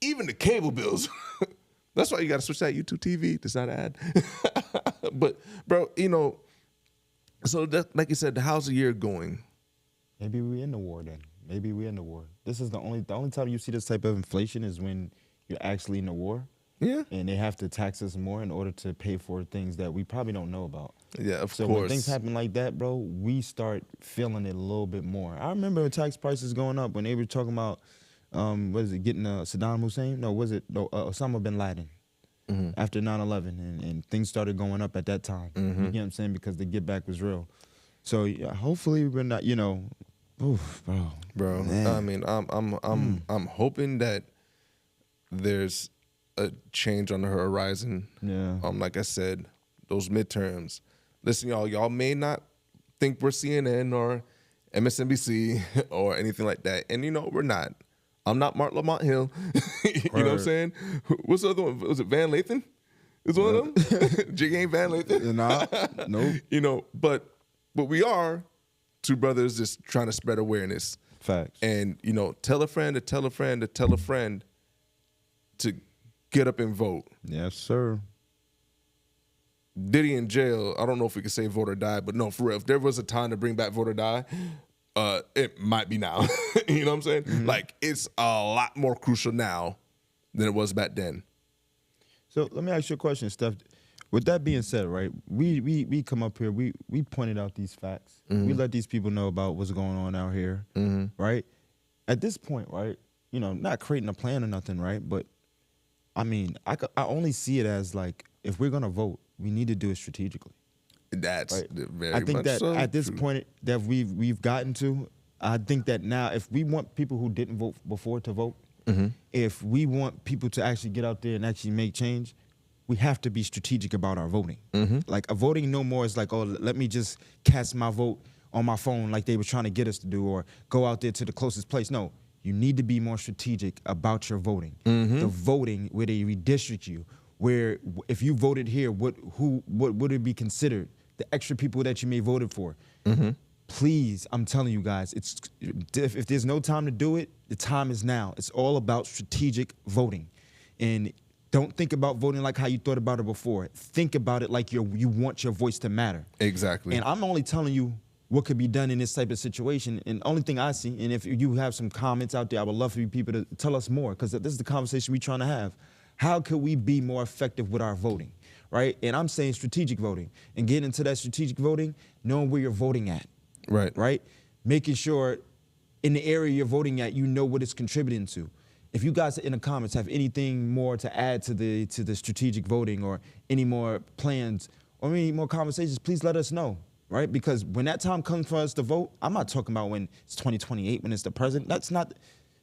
Even the cable bills. That's why you got to switch that YouTube TV. Does not ad. But, bro, you know, so that, like you said, how's the year going? Maybe we in the war then. Maybe we in the war. This is the only time you see this type of inflation is when you're actually in the war. Yeah. And they have to tax us more in order to pay for things that we probably don't know about. Yeah, of So course. when things happen like that, bro, we start feeling it a little bit more. I remember tax prices going up when they were talking about, getting Saddam Hussein? No, Osama bin Laden after 9/11, and things started going up at that time. You get what I'm saying? Because the get back was real. So yeah, hopefully we're not, oof, bro. Man. I mean, I'm hoping that there's a change on the horizon. Yeah. Like I said, those midterms. Listen, y'all may not think we're CNN or MSNBC or anything like that, and we're not. I'm not Mark Lamont Hill. You know what I'm saying? What's the other one? Was it Van Lathan? Is one of them? Jiggy ain't Van Lathan? Nah, nope. But we are 2 brothers just trying to spread awareness. Facts. And, tell a friend to tell a friend to tell a friend to get up and vote. Yes, sir. Diddy in jail, I don't know if we could say vote or die, but no, for real, if there was a time to bring back vote or die, it might be now. You know what I'm saying? Like, it's a lot more crucial now than it was back then. So let me ask you a question, Steph. With that being said, right, we come up here, we pointed out these facts. We let these people know about what's going on out here, right? At this point, right, you know, not creating a plan or nothing, right? But, I mean, I only see it as, like, if we're going to vote, we need to do it strategically. That's right? very I think much that so at this true. point that we've gotten to, I think that now if we want people who didn't vote before to vote, if we want people to actually get out there and actually make change, we have to be strategic about our voting. Like a voting no more is like, oh, let me just cast my vote on my phone like they were trying to get us to do, or go out there to the closest place. No, you need to be more strategic about your voting. The voting where they redistrict you, where if you voted here, what would it be considered? The extra people that you may voted for. Please, I'm telling you guys, if there's no time to do it, the time is now. It's all about strategic voting. And don't think about voting like how you thought about it before. Think about it like you want your voice to matter. Exactly. And I'm only telling you what could be done in this type of situation. And the only thing I see, and if you have some comments out there, I would love for you people to tell us more, because this is the conversation we're trying to have. How could we be more effective with our voting, right? And I'm saying strategic voting. And getting into that strategic voting, knowing where you're voting at. Right? Making sure in the area you're voting at, you know what it's contributing to. If you guys in the comments have anything more to add to the strategic voting, or any more plans or any more conversations, please let us know, right? Because when that time comes for us to vote, I'm not talking about when it's 2028, when it's the president. It's not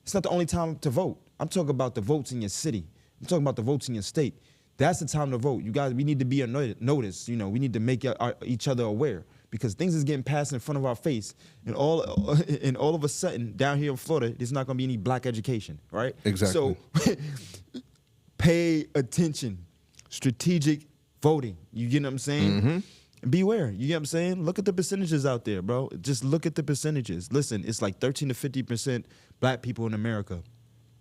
the only time to vote. I'm talking about the votes in your city. I'm talking about the votes in your state. That's the time to vote. You guys, we need to be on notice. You know, we need to make each other aware, because things is getting passed in front of our face, and all of a sudden down here in Florida, there's not going to be any black education, right? Exactly. So pay attention. Strategic voting. You get what I'm saying? Beware. You get what I'm saying? Look at the percentages out there, bro. Just look at the percentages. Listen, it's like 13 to 50% black people in America.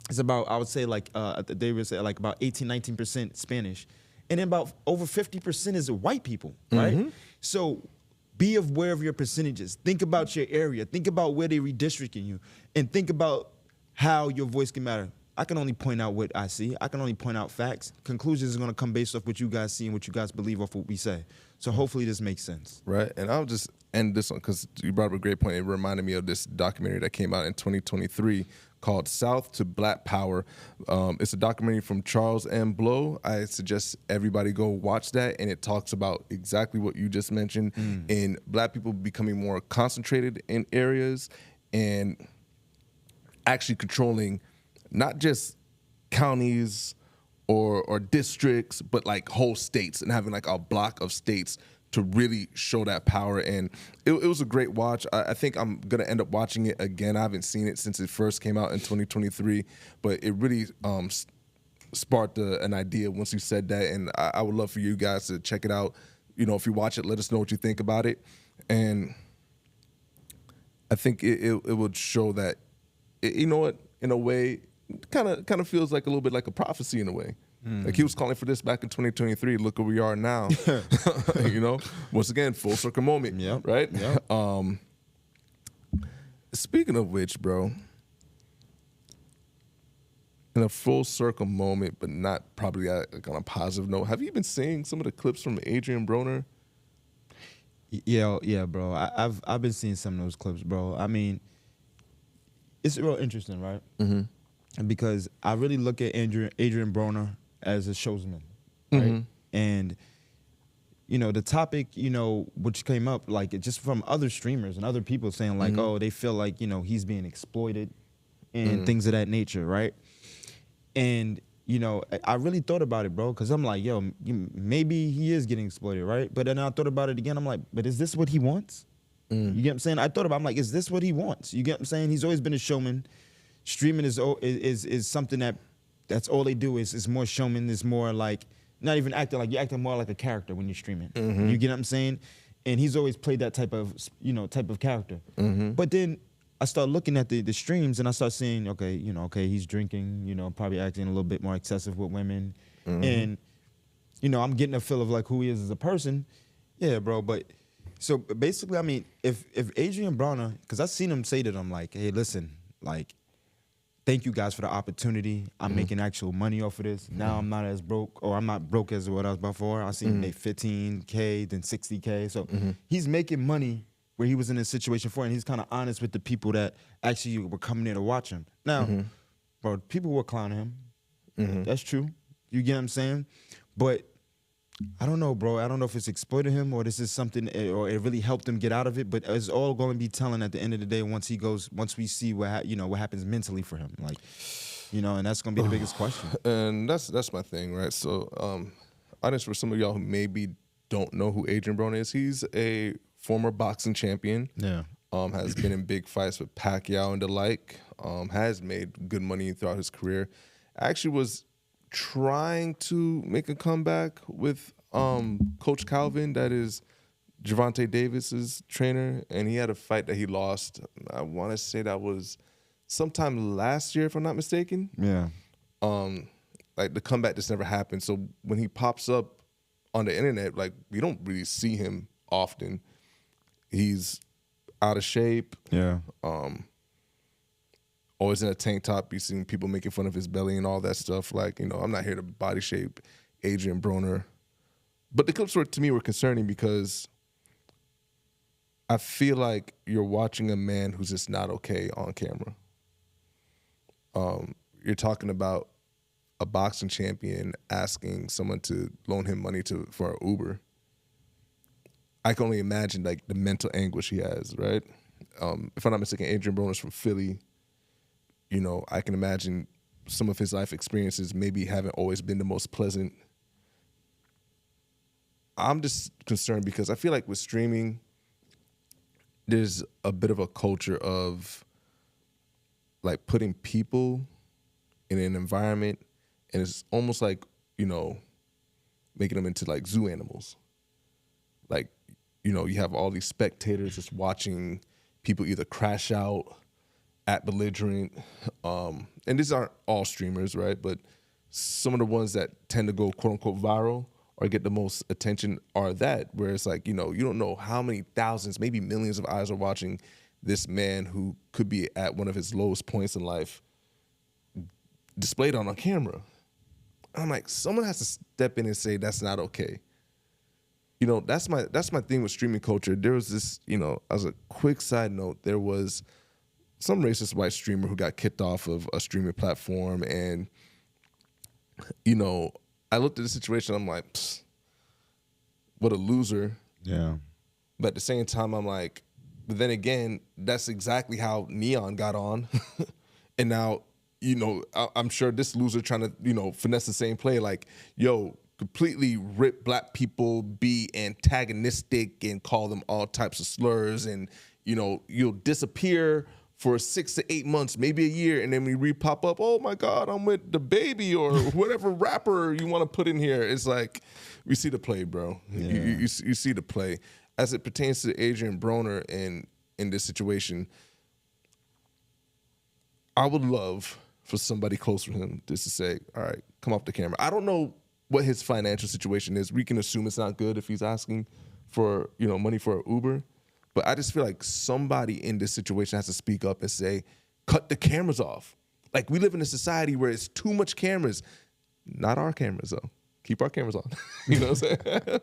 It's about, I would say, like they would say like about 18, 19% Spanish, and then about over 50% is white people, right? So be aware of your percentages. Think about your area. Think about where they're redistricting you, and think about how your voice can matter. I can only point out what I see. I can only point out facts. Conclusions are going to come based off what you guys see and what you guys believe off what we say. So hopefully this makes sense. Right. And I'll just end this one because you brought up a great point. It reminded me of this documentary that came out in 2023 called South to Black Power. It's a documentary from Charles M. Blow. I suggest everybody go watch that. And it talks about exactly what you just mentioned, in black people becoming more concentrated in areas and actually controlling not just counties or districts, but like whole states, and having like a block of states to really show that power. And it was a great watch. I think I'm gonna end up watching it again. I haven't seen it since it first came out in 2023, but it really sparked an idea once you said that. And I would love for you guys to check it out. You know, if you watch it, let us know what you think about it. And I think it would show that, you know what, in a way, kind of feels like a little bit like a prophecy in a way. Like he was calling for this back in 2023. Look where we are now. You know, once again, full circle moment. Right. Speaking of which, bro, in a full circle moment, but not probably like on a positive note, have you been seeing some of the clips from Adrian Broner? Yeah, bro. I've been seeing some of those clips, bro. I mean, it's real interesting, right? Because I really look at Adrian Broner as a showsman, right? And, you know, the topic, you know, which came up, like, just from other streamers and other people saying, like, oh, they feel like, you know, he's being exploited and things of that nature, right? And, you know, I really thought about it, bro, because I'm like, yo, maybe he is getting exploited, right? But then I thought about it again. I'm like, but is this what he wants? You get what I'm saying? I thought about it. I'm like, is this what he wants? You get what I'm saying? He's always been a showman. Streaming is something that's all they do is more showman. Is more like not even acting, like you're acting more like a character when you're streaming. You get what I'm saying? And he's always played that type of character. But then I start looking at the streams and I start seeing, okay, he's drinking, you know, probably acting a little bit more excessive with women, and you know, I'm getting a feel of like who he is as a person. Yeah, bro. But so basically, I mean, if Adrian Broner, because I've seen him say to them like, hey, listen, like, thank you guys for the opportunity. I'm making actual money off of this. Now I'm not as broke, or I'm not broke as what I was before. I see him make 15K, then 60K. So he's making money where he was in a situation for, and he's kind of honest with the people that actually were coming there to watch him. Now, bro, people were clowning him. That's true. You get what I'm saying? But I don't know, bro. I don't know if it's exploited him or this is something, or it really helped him get out of it. But it's all going to be telling at the end of the day once we see what happens mentally for him, like, and that's going to be the biggest question. And that's my thing, right? So, honest, for some of y'all who maybe don't know who Adrian Broner is, he's a former boxing champion. Yeah. Has been in big fights with Pacquiao and the like. Has made good money throughout his career. Actually was trying to make a comeback with Coach Calvin, that is Gervonta Davis's trainer, and he had a fight that he lost. I want to say that was sometime last year, if I'm not mistaken. Yeah. Like the comeback just never happened. So when he pops up on the internet, like we don't really see him often. He's out of shape. Yeah. Always in a tank top. You've seen people making fun of his belly and all that stuff. Like, I'm not here to body shape Adrian Broner. But the clips to me were concerning because I feel like you're watching a man who's just not okay on camera. You're talking about a boxing champion asking someone to loan him money for an Uber. I can only imagine like the mental anguish he has, right? If I'm not mistaken, Adrian Broner's from Philly. I can imagine some of his life experiences maybe haven't always been the most pleasant. I'm just concerned because I feel like with streaming, there's a bit of a culture of like putting people in an environment, and it's almost like, making them into like zoo animals. Like, you have all these spectators just watching people either crash out, act belligerent, and these aren't all streamers, right? But some of the ones that tend to go quote unquote viral or get the most attention are that, where it's like, you don't know how many thousands, maybe millions of eyes are watching this man who could be at one of his lowest points in life displayed on a camera. I'm like, someone has to step in and say that's not okay. That's my thing with streaming culture. There was this, as a quick side note, there was some racist white streamer who got kicked off of a streaming platform, and I looked at the situation. I'm like, what a loser. Yeah. But at the same time, I'm like, but then again, that's exactly how Neon got on, and now I'm sure this loser trying to finesse the same play. Like, completely rip black people, be antagonistic, and call them all types of slurs, and you'll disappear for 6 to 8 months, maybe a year, and then we re-pop up, oh my God, I'm with the baby or whatever rapper you want to put in here. It's like, we see the play, bro. Yeah. You see the play. As it pertains to Adrian Broner in this situation, I would love for somebody close to him just to say, all right, come off the camera. I don't know what his financial situation is. We can assume it's not good if he's asking for money for an Uber. But I just feel like somebody in this situation has to speak up and say, cut the cameras off. Like, we live in a society where it's too much cameras. Not our cameras, though. Keep our cameras on. You know what I'm saying?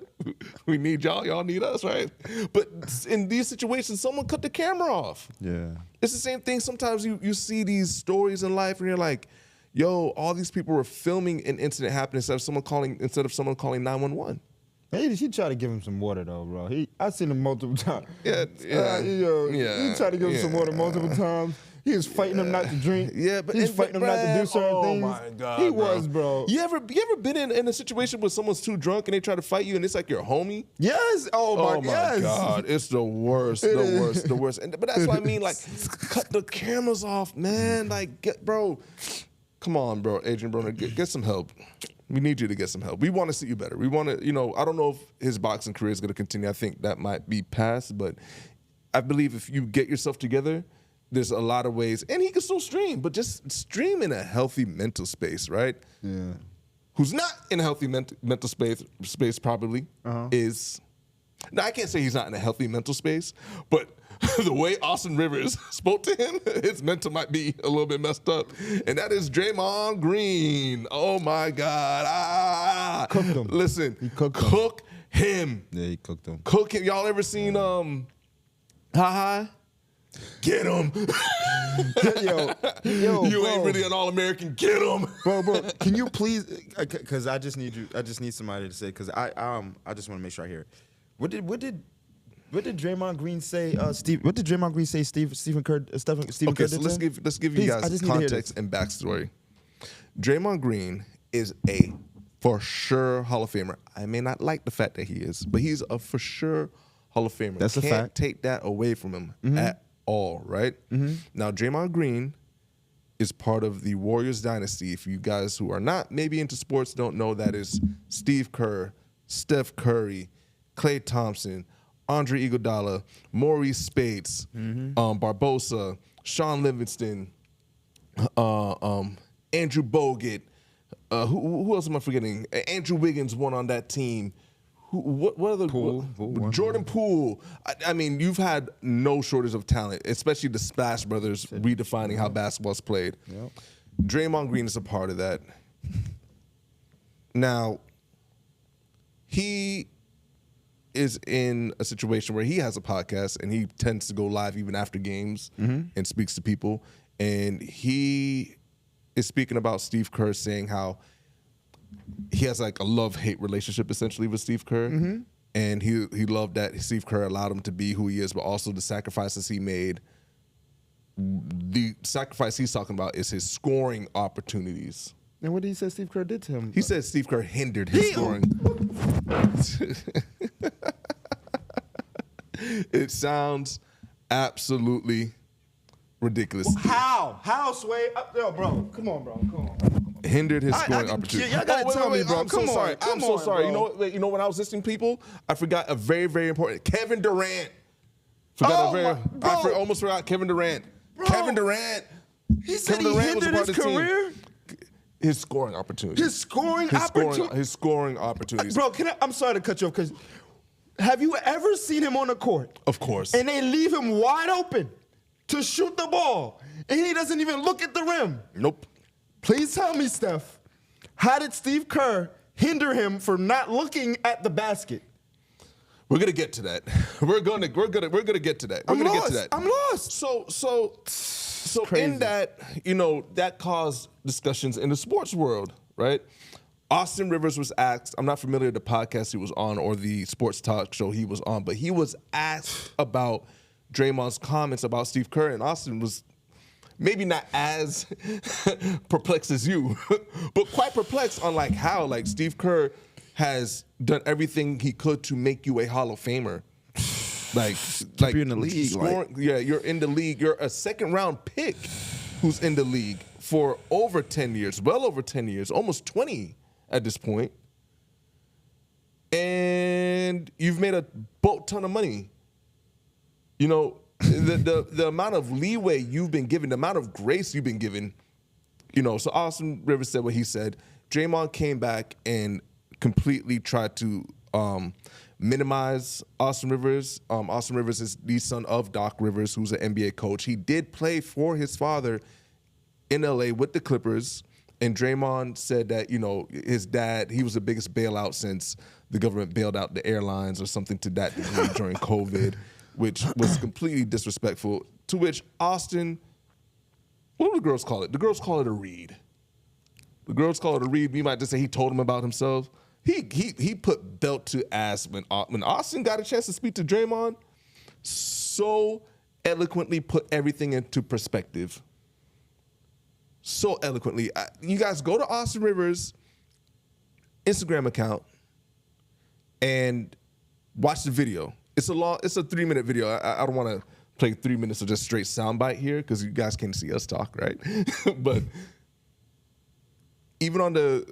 We need y'all. Y'all need us, right? But in these situations, someone cut the camera off. Yeah. It's the same thing. Sometimes you see these stories in life and you're like, yo, all these people were filming an incident happening instead of someone calling 911. He tried to give him some water though, bro. I seen him multiple times. Yeah. He tried to give him some water multiple times. He was fighting him not to drink. Yeah, but he was fighting him not to do certain things. Oh my God, he was, bro. You ever been in a situation where someone's too drunk and they try to fight you and it's like your homie? Yes. Oh my God, it's the worst, the worst. But that's what I mean. Like, cut the cameras off, man. Like, bro, come on, bro. Adrian Broner, get some help. We need you to get some help. We want to see you better. We want to, I don't know if his boxing career is going to continue. I think that might be past, but I believe if you get yourself together, there's a lot of ways, and he can still stream, but just stream in a healthy mental space, right? Yeah. Who's not in a healthy mental space probably is Now, I can't say he's not in a healthy mental space, but the way Austin Rivers spoke to him, his mental might be a little bit messed up. And that is Draymond Green. Oh, my God. Cooked him. Listen, He cooked him. Yeah, he cooked him. Cook him. Y'all ever seen Ha? Get him. yo, You bro. ain't really an All-American. Get him. Bro, can you please? Because I just need somebody to say. Because I just want to make sure I hear it. What did Draymond Green say? Steve. What did Draymond Green say? Stephen Kerr. Stephen Okay, Kerr so did let's to him? give you Please, I guys just need to hear context this. and backstory. Draymond Green is a for sure Hall of Famer. I may not like the fact that he is, but he's a for sure Hall of Famer. That's a Can't fact. take that away from him at all, right? Now, Draymond Green is part of the Warriors dynasty. If you guys who are not maybe into sports don't know, that is Steve Kerr, Steph Curry, Klay Thompson, Andre Iguodala, Maurice Spates, Barbosa, Sean Livingston, Andrew Bogut. Who else am I forgetting? Andrew Wiggins won on that team. What other? Poole. Jordan Poole. I mean, you've had no shortage of talent, especially the Splash Brothers redefining how basketball's played. Yep. Draymond Green is a part of that. Now, he is in a situation where he has a podcast and he tends to go live even after games and speaks to people. And he is speaking about Steve Kerr, saying how he has like a love-hate relationship essentially with Steve Kerr. And he loved that Steve Kerr allowed him to be who he is, but also the sacrifices he made. The sacrifice he's talking about is his scoring opportunities. And what did he say Steve Kerr did to him? He said Steve Kerr hindered his scoring. It sounds absolutely ridiculous. How, Sway? Yo, bro, come on. Hindered his scoring opportunity. Y'all gotta tell me, bro. I'm so sorry. Come I'm so on, sorry. bro. You know, when I was listening to people, I forgot a very, very important Kevin Durant. Almost forgot Kevin Durant. Bro. Kevin Durant. He said Kevin he Durant was a hindered part his of the team. career. His scoring opportunity. His scoring opportunity. His scoring opportunities. Bro, I'm sorry to cut you off because have you ever seen him on the court? Of course. And they leave him wide open to shoot the ball, and he doesn't even look at the rim. Nope. Please tell me, Steph, how did Steve Kerr hinder him from not looking at the basket? We're gonna get to that. We're gonna get to that. I'm lost. So crazy. in that, you know, that caused discussions in the sports world, right? Austin Rivers was asked, I'm not familiar with the podcast he was on or the sports talk show he was on, but he was asked about Draymond's comments about Steve Kerr, and Austin was maybe not as perplexed as you, but quite perplexed on like how like Steve Kerr has done everything he could to make you a Hall of Famer. Like you in the league, yeah, you're in the league. You're a second round pick who's in the league for over 10 years, well over 10 years, almost 20 at this point. And you've made a boat ton of money. You know, the amount of leeway you've been given, the amount of grace you've been given, you know, so Austin Rivers said what he said. Draymond came back and completely tried to minimize Austin Rivers. Austin Rivers is the son of Doc Rivers, who's an NBA coach. He did play for his father in LA with the Clippers. And Draymond said that, you know, his dad, he was the biggest bailout since the government bailed out the airlines or something to that degree during COVID, which was completely disrespectful. To which Austin, what do the girls call it? The girls call it a read. The girls call it a read. We might just say he told him about himself. He put belt to ass when Austin got a chance to speak to Draymond. So eloquently put everything into perspective. So eloquently. You guys go to Austin Rivers' Instagram account and watch the video. It's a 3-minute video. I don't want to play 3 minutes of just straight soundbite here because you guys can't see us talk, right? But even on the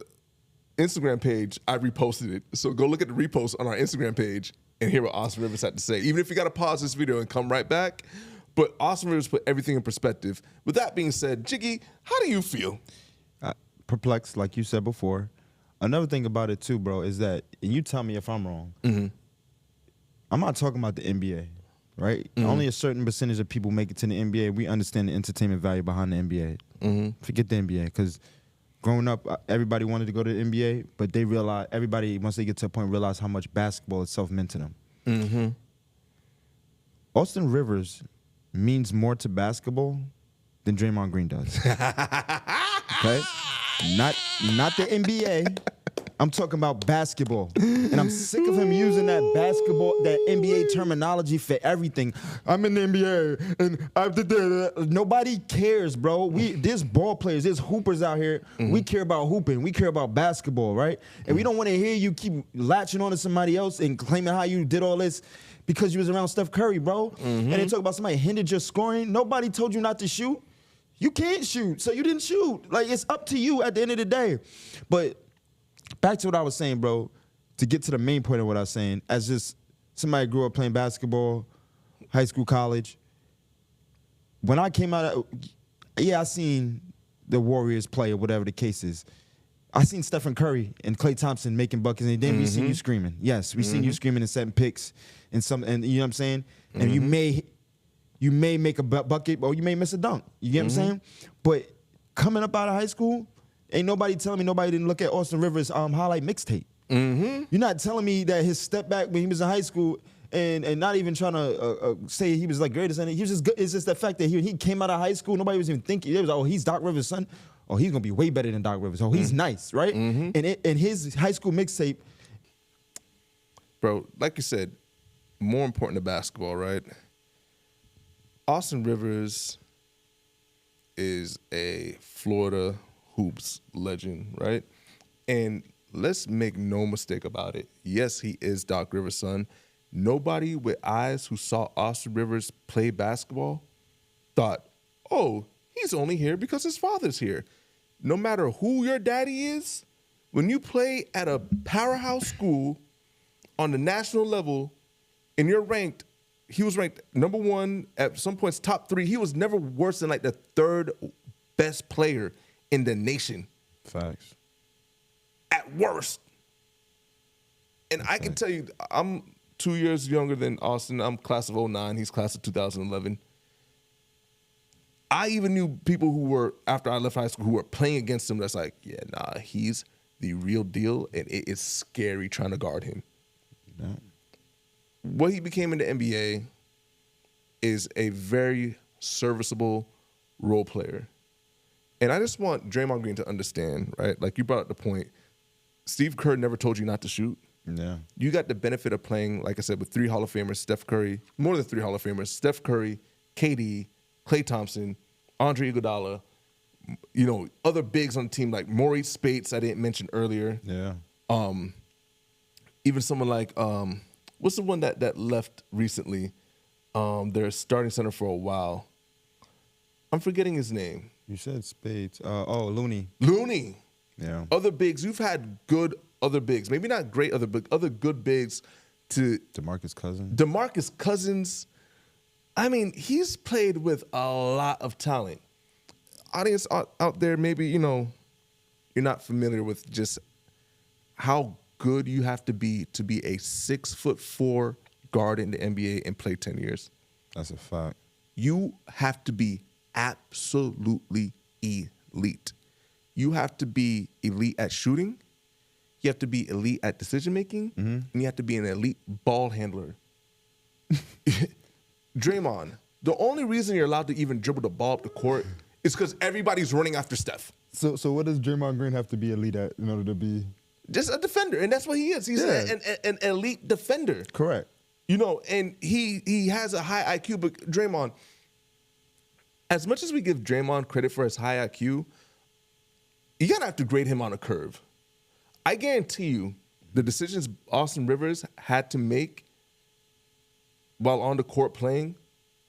Instagram page, I reposted it. So go look at the repost on our Instagram page and hear what Austin Rivers had to say. Even if you got to pause this video and come right back. But Austin Rivers put everything in perspective. With that being said, Jiggy, how do you feel? Perplexed, like you said before. Another thing about it too, bro, is that, and you tell me if I'm wrong, I'm not talking about the NBA, right? Only a certain percentage of people make it to the NBA. We understand the entertainment value behind the NBA. Forget the NBA, because growing up, everybody wanted to go to the NBA, but they realize, everybody, once they get to a point, realize how much basketball itself meant to them. Austin Rivers means more to basketball than Draymond Green does. Okay? Not the NBA. I'm talking about basketball. And I'm sick of him using that NBA terminology for everything. I'm in the NBA and I did that. Nobody cares, bro. There's ball players, there's hoopers out here. We care about hooping. We care about basketball, right? And we don't want to hear you keep latching on to somebody else and claiming how you did all this because you was around Steph Curry, bro. And they talk about somebody hindered your scoring. Nobody told you not to shoot. You can't shoot, so you didn't shoot. Like, it's up to you at the end of the day. But back to what I was saying, bro, to get to the main point of what I was saying, as just somebody grew up playing basketball, high school, college, when I came out, I seen the Warriors play or whatever the case is. I seen Stephen Curry and Klay Thompson making buckets, and then we seen you screaming. Yes, we seen you screaming and setting picks and you know what I'm saying? And you may make a bucket or you may miss a dunk. You get what I'm saying? But coming up out of high school, ain't nobody telling me nobody didn't look at Austin Rivers' highlight mixtape. You're not telling me that his step back when he was in high school and not even trying to say he was like greatest. He was just good. It's just the fact that he came out of high school, nobody was even thinking. It was, oh, he's Doc Rivers' son. Oh, he's gonna be way better than Doc Rivers. Oh, he's nice, right? And his high school mixtape, bro, like you said, more important to basketball, right? Austin Rivers is a Florida hoops legend, right? And let's make no mistake about it. Yes, he is Doc Rivers' son. Nobody with eyes who saw Austin Rivers play basketball thought, oh, he's only here because his father's here. No matter who your daddy is, when you play at a powerhouse school on the national level and you're ranked, he was ranked #1, at some points top 3. He was never worse than like the 3rd best player in the nation. Facts. At worst. And I can tell you, I'm 2 years younger than Austin. I'm class of 09. He's class of 2011. I even knew people who were, after I left high school, who were playing against him that's like, yeah, nah, he's the real deal, and it is scary trying to guard him. Yeah. What he became in the NBA is a very serviceable role player. And I just want Draymond Green to understand, right? Like you brought up the point, Steve Kerr never told you not to shoot. Yeah. You got the benefit of playing, like I said, with 3 Hall of Famers, Steph Curry, more than 3 Hall of Famers, Steph Curry, KD, Klay Thompson, Andre Iguodala, you know, other bigs on the team like Maurice Spates, I didn't mention earlier. Yeah. Even someone like, what's the one that left recently? Their starting center for a while. I'm forgetting his name. You said Spades. Looney. Looney. Yeah. Other bigs. You've had good other bigs. Maybe not great other good bigs to DeMarcus Cousins. DeMarcus Cousins. I mean, he's played with a lot of talent. Audience out there, maybe, you know, you're not familiar with just how good you have to be a 6'4" guard in the NBA and play 10 years. That's a fact. You have to be absolutely elite. You have to be elite at shooting. You have to be elite at decision making, and you have to be an elite ball handler. Draymond, the only reason you're allowed to even dribble the ball up the court is because everybody's running after Steph. So what does Draymond Green have to be elite at in order to be? Just a defender, and that's what he is. He's an elite defender. Correct. You know, and he has a high IQ, but Draymond, as much as we give Draymond credit for his high IQ, you gotta have to grade him on a curve. I guarantee you, the decisions Austin Rivers had to make while on the court playing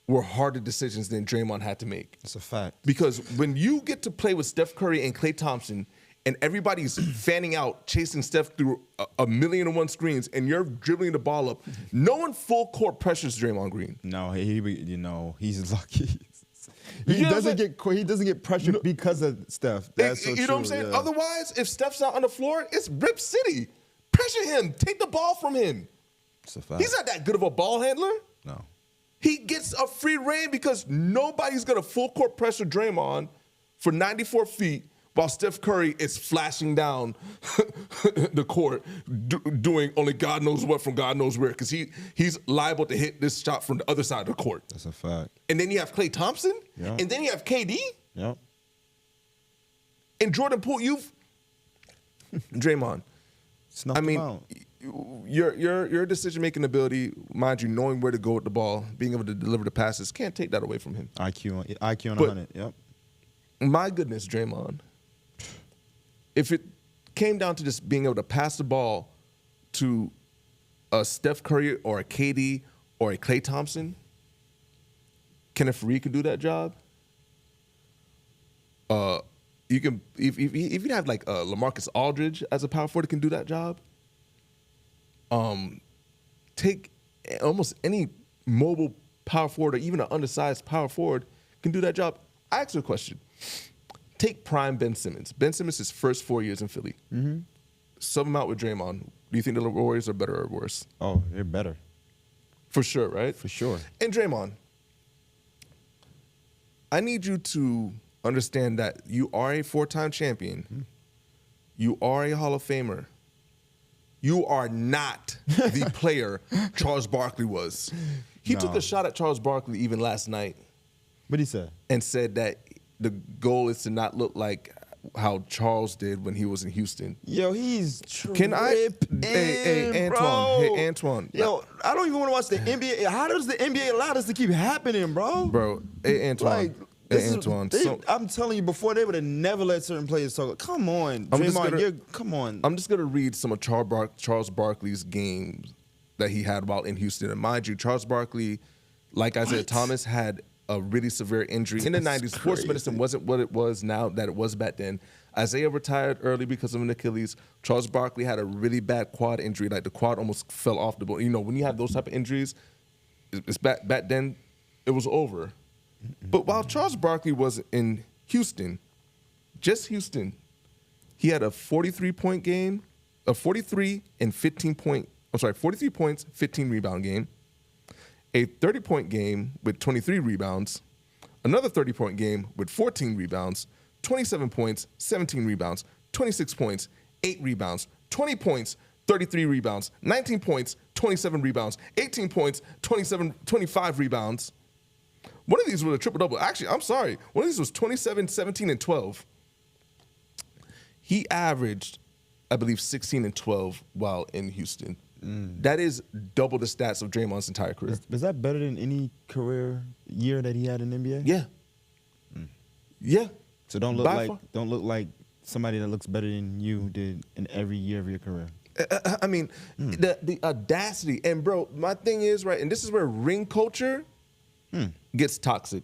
were harder decisions than Draymond had to make. That's a fact. Because when you get to play with Steph Curry and Klay Thompson, and everybody's fanning out, chasing Steph through a million and one screens, and you're dribbling the ball up, no one full court pressures Draymond Green. No, he's lucky. He doesn't get pressured because of Steph. That's so true. You know what I'm saying? Yeah. Otherwise, if Steph's not on the floor, it's Rip City. Pressure him. Take the ball from him. It's a fact. He's not that good of a ball handler. No. He gets a free reign because nobody's going to full court pressure Draymond for 94 feet while Steph Curry is flashing down the court, doing only God knows what from God knows where, because he's liable to hit this shot from the other side of the court. That's a fact. And then you have Klay Thompson, and then you have KD, and Jordan Poole. Draymond. Snuffed him out. Your decision-making ability, mind you, knowing where to go with the ball, being able to deliver the passes, can't take that away from him. IQ on 100. Yep. My goodness, Draymond. If it came down to just being able to pass the ball to a Steph Curry or a KD or a Klay Thompson, Kenneth Faried could do that job. You can if you have like LaMarcus Aldridge as a power forward that can do that job. Take almost any mobile power forward or even an undersized power forward can do that job. I ask you a question. Take prime Ben Simmons. Ben Simmons' his first 4 years in Philly. Mm-hmm. Sub him out with Draymond. Do you think the Warriors are better or worse? Oh, they're better. For sure, right? For sure. And Draymond, I need you to understand that you are a 4-time champion. Mm-hmm. You are a Hall of Famer. You are not the player Charles Barkley was. He took a shot at Charles Barkley even last night. What'd he say? And said that the goal is to not look like how Charles did when he was in Houston. Yo, he's tripping. Can I? Hey, Antoine. Bro. Hey, Antoine. Yo, I don't even want to watch the NBA. How does the NBA allow this to keep happening, bro? Bro, hey, Antoine. Hey, Antoine. I'm telling you, before they would have never let certain players talk. Come on, Draymond, come on. I'm just gonna read some of Charles Barkley's games that he had while in Houston. And mind you, Charles Barkley, like Isaiah Thomas, had a really severe injury in the 90s. Sports medicine wasn't what it was now that it was back then. Isaiah retired early because of an Achilles. Charles Barkley had a really bad quad injury. Like the quad almost fell off the bone. You know, when you have those type of injuries, it's back then, it was over. But while Charles Barkley was in Houston, just Houston, he had a 43-point game, a 43 points, 15 rebound game, a 30-point game with 23 rebounds, another 30-point game with 14 rebounds, 27 points, 17 rebounds, 26 points, 8 rebounds, 20 points, 33 rebounds, 19 points, 27 rebounds, 18 points, 25 rebounds. One of these was a triple-double. Actually, I'm sorry. One of these was 27, 17, and 12. He averaged, I believe, 16 and 12 while in Houston. That is double the stats of Draymond's entire career. Is that better than any career year that he had in the NBA? Yeah. Yeah. So don't look like somebody that looks better than you did in every year of your career. I mean, the audacity. And, bro, my thing is, right, and this is where ring culture gets toxic.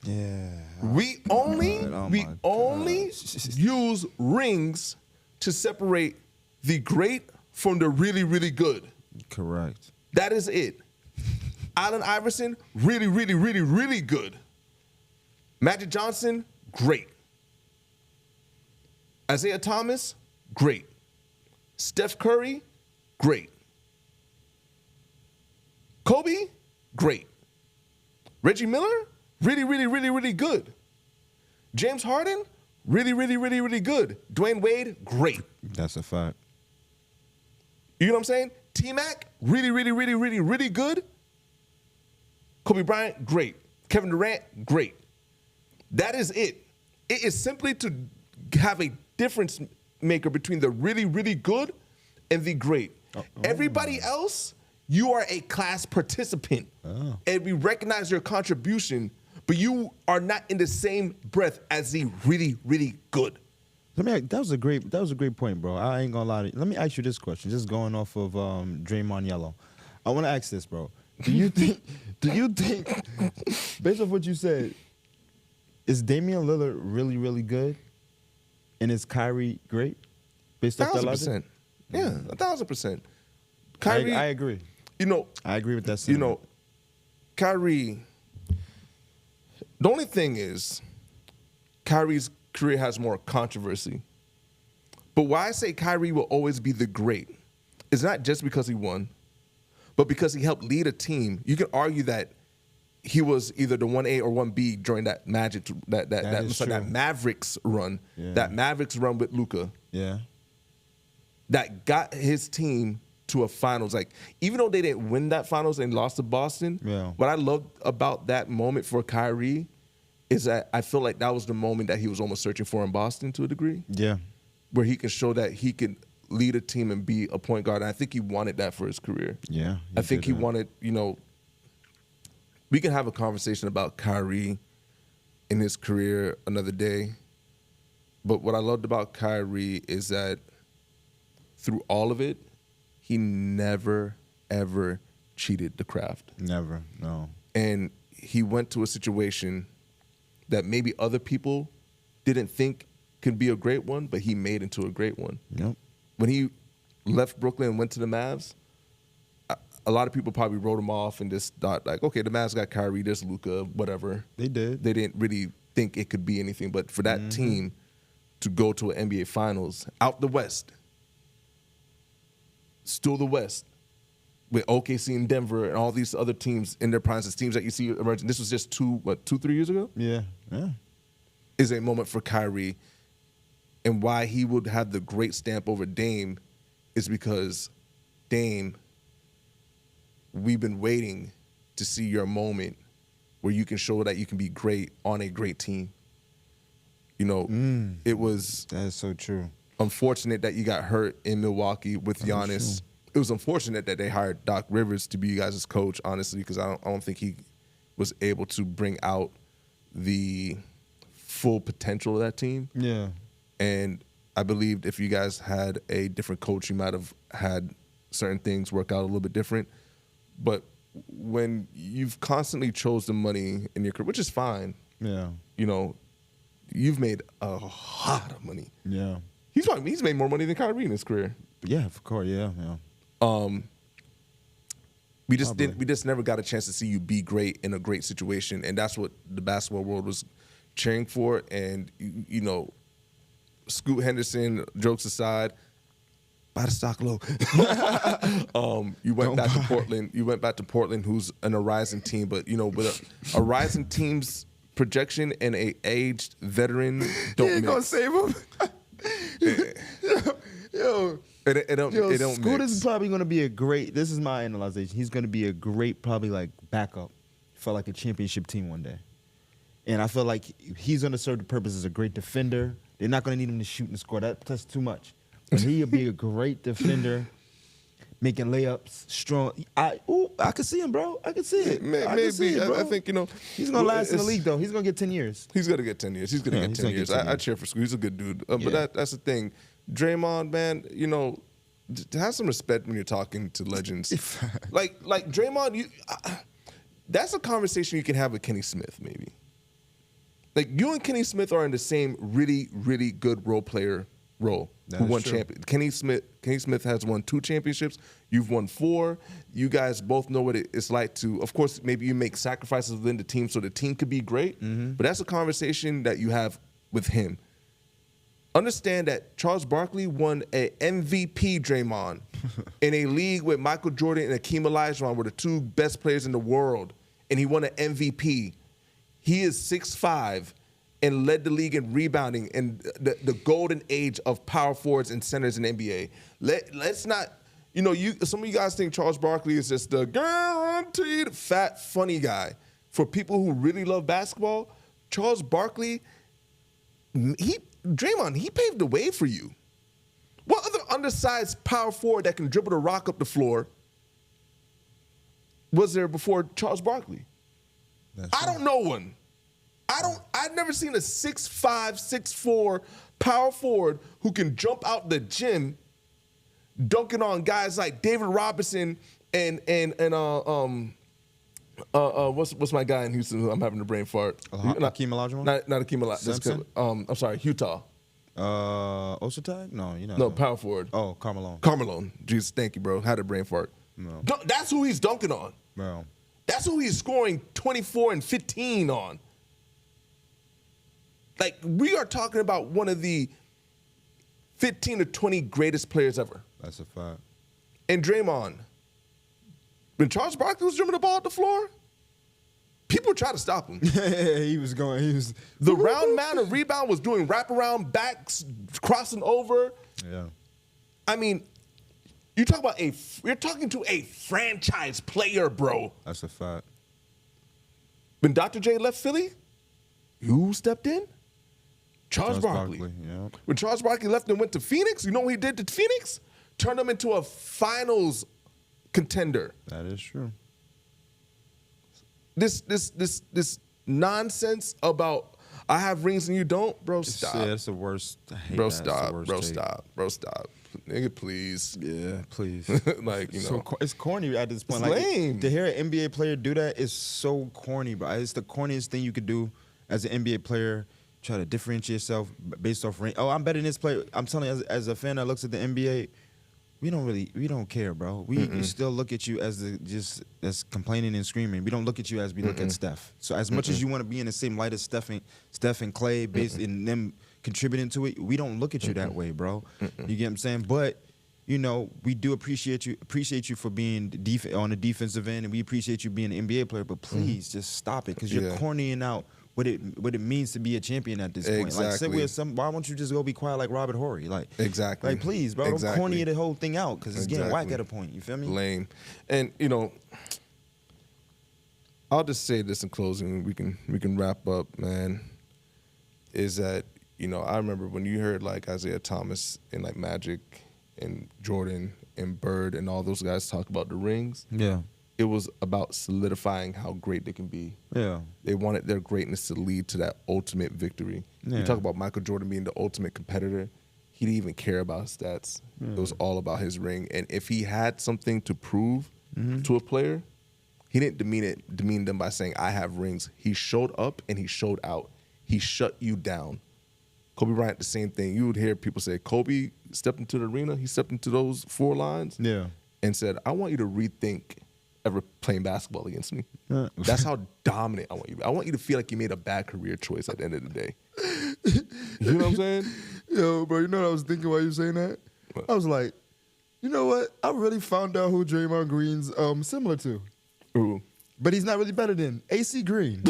Yeah. We only use rings to separate the great from the really, really good. Correct. That is it. Allen Iverson, really, really, really, really good. Magic Johnson, great. Isaiah Thomas, great. Steph Curry, great. Kobe, great. Reggie Miller, really, really, really, really good. James Harden, really, really, really, really good. Dwayne Wade, great. That's a fact. You know what I'm saying? T-Mac, really, really, really, really, really good. Kobe Bryant, great. Kevin Durant, great. That is it. It is simply to have a difference maker between the really, really good and the great. Everybody else, you are a class participant. And we recognize your contribution, but you are not in the same breath as the really, really good. That was a great point, bro. I ain't gonna lie to you. Let me ask you this question, just going off of Draymond Yellow. I want to ask this, bro. Do you think, based off what you said, is Damian Lillard really, really good? And is Kyrie great? Based off that logic? 1,000%. Yeah, 1,000%. Kyrie, I agree. You know, I agree with that sentiment. You know, Kyrie, the only thing is, Kyrie's career has more controversy. But why I say Kyrie will always be the great is not just because he won, but because he helped lead a team, you can argue that he was either the 1A or 1B during that that Mavericks run, that Mavericks run with Luka. Yeah. That got his team to a finals. Like, even though they didn't win that finals and lost to Boston, what I loved about that moment for Kyrie is that I feel like that was the moment that he was almost searching for in Boston to a degree. Yeah. Where he could show that he could lead a team and be a point guard. And I think he wanted that for his career. Yeah. I think he wanted, we can have a conversation about Kyrie in his career another day. But what I loved about Kyrie is that through all of it, he never, ever cheated the craft. Never, no. And he went to a situation that maybe other people didn't think could be a great one, but he made into a great one. Yep. When he left Brooklyn and went to the Mavs, a lot of people probably wrote him off and just thought, like, okay, the Mavs got Kyrie, there's Luka, whatever. They did. They didn't really think it could be anything. But for that team to go to an NBA Finals out the West, still the West, with OKC and Denver and all these other teams in their primes, the teams that you see emerging. This was just 3 years ago? Yeah. Is a moment for Kyrie. And why he would have the great stamp over Dame is because, Dame, we've been waiting to see your moment where you can show that you can be great on a great team. It was... That is so true. Unfortunate that you got hurt in Milwaukee with Giannis. It was unfortunate that they hired Doc Rivers to be you guys' coach, honestly, because I don't think he was able to bring out the full potential of that team. Yeah. And I believed if you guys had a different coach, you might have had certain things work out a little bit different. But when you've constantly chosen money in your career, which is fine, you've made a lot of money. Yeah. He's made more money than Kyrie in his career. Yeah, of course, yeah. We just never got a chance to see you be great in a great situation, and that's what the basketball world was cheering for. And Scoot Henderson, jokes aside, buy the stock low. You went back to Portland. You went back to Portland, who's an rising team, but with a rising team's projection and a aged veteran, don't ain't gonna save him. It don't Scoot mix. is probably going to be a great, this is my analyzation, he's going to be a great probably like backup for like a championship team one day. And I feel like he's going to serve the purpose as a great defender. They're not going to need him to shoot and score. That's too much. But he'll be a great defender, making layups, strong. I can see him, bro. I can see it. Maybe. I think, he's going to last in the league, though. He's going to get 10 years. He's going to get 10 years. He's going to get 10 years. I cheer for Scoot. He's a good dude. But that's the thing. Draymond, man, have some respect when you're talking to legends. like Draymond, that's a conversation you can have with Kenny Smith, maybe. Like, you and Kenny Smith are in the same really, really good role player role. Who won champion? Kenny Smith has won 2 championships. You've won 4. You guys both know what it's like to, of course, maybe you make sacrifices within the team so the team could be great. But that's a conversation that you have with him. Understand that Charles Barkley won an MVP, Draymond, in a league with Michael Jordan and Akeem Olajuwon were the 2 best players in the world, and he won an MVP. He is 6'5", and led the league in rebounding in the golden age of power forwards and centers in the NBA. Let's not, some of you guys think Charles Barkley is just the guaranteed fat, funny guy. For people who really love basketball, Charles Barkley, Draymond, he paved the way for you. What other undersized power forward that can dribble the rock up the floor was there before Charles Barkley? I don't know one. I've never seen a 6'5", 6'4" power forward who can jump out the gym dunking on guys like David Robinson and what's my guy in Houston who I'm having a brain fart? Akeem Olajuwon? Not Akeem Olajuwon. I'm sorry, Utah. Osutag? No, No, power forward. Oh, Carmelo. Jesus, thank you, bro. Had a brain fart. No. That's who he's dunking on. Bro. That's who he's scoring 24 and 15 on. Like, we are talking about one of the 15 to 20 greatest players ever. That's a fact. And Draymond, when Charles Barkley was dribbling the ball at the floor, people tried to stop him. He was The round man of rebound was doing wraparound backs, crossing over. Yeah. I mean, you're talking to a franchise player, bro. That's a fact. When Dr. J left Philly, who stepped in? Charles Barkley. Yeah. When Charles Barkley left and went to Phoenix, you know what he did to Phoenix? Turned them into a finals contender. That is true. This nonsense about I have rings and you don't, bro. Stop. Yeah, that's the worst. I hate Bro, that. It's the stop. worst Bro, take. stop. Bro, stop. Nigga, please. Yeah, please. Like, you know. So it's corny at this point. It's Like, lame. to hear an NBA player do that is so corny, bro. It's the corniest thing you could do as an NBA player. Try to differentiate yourself based off rank. Oh, I'm better than this player. I'm telling you, as a fan that looks at the NBA, we don't care, bro. We still look at you as as complaining and screaming. We don't look at you as we look at Steph. So as much as you want to be in the same light as Steph and Clay, based in them contributing to it, we don't look at you that way, bro. You get what I'm saying? But you know, we do appreciate you for being on the defensive end, and we appreciate you being an NBA player. But please, just stop it, because you're cornying out what it means to be a champion at this point. Exactly. Like, why won't you just go be quiet like Robert Horry? Like, exactly. Like, please, bro, don't corny the whole thing out, because it's getting whack at a point. You feel me? Lame. And you know, I'll just say this in closing. We can wrap up, man. Is that, you know, I remember when you heard like Isaiah Thomas and like Magic and Jordan and Bird and all those guys talk about the rings. Yeah. It was about solidifying how great they can be. Yeah. They wanted their greatness to lead to that ultimate victory. Yeah. You talk about Michael Jordan being the ultimate competitor. He didn't even care about his stats. It was all about his ring. And if he had something to prove to a player, he didn't demean them by saying, I have rings. He showed up and he showed out. He shut you down. Kobe Bryant, the same thing. You would hear people say, Kobe stepped into the arena. He stepped into those 4 lines and said, I want you to rethink ever playing basketball against me. That's how dominant I want you to be. I want you to feel like you made a bad career choice at the end of the day. You know what I'm saying? Yo, bro, you know what I was thinking while you were saying that? What? I was like, you know what? I really found out who Draymond Green's similar to. Ooh. But he's not really better than AC Green.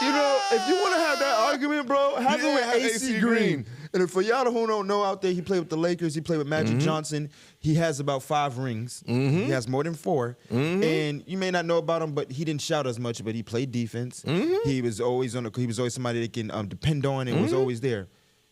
You know, if you want to have that argument, bro, have it with AC Green. And for y'all who don't know out there, he played with the Lakers. He played with Magic Johnson. He has about 5 rings. He has more than 4. And you may not know about him, but he didn't shout as much. But he played defense. He was always he was always somebody they can depend on, and was always there.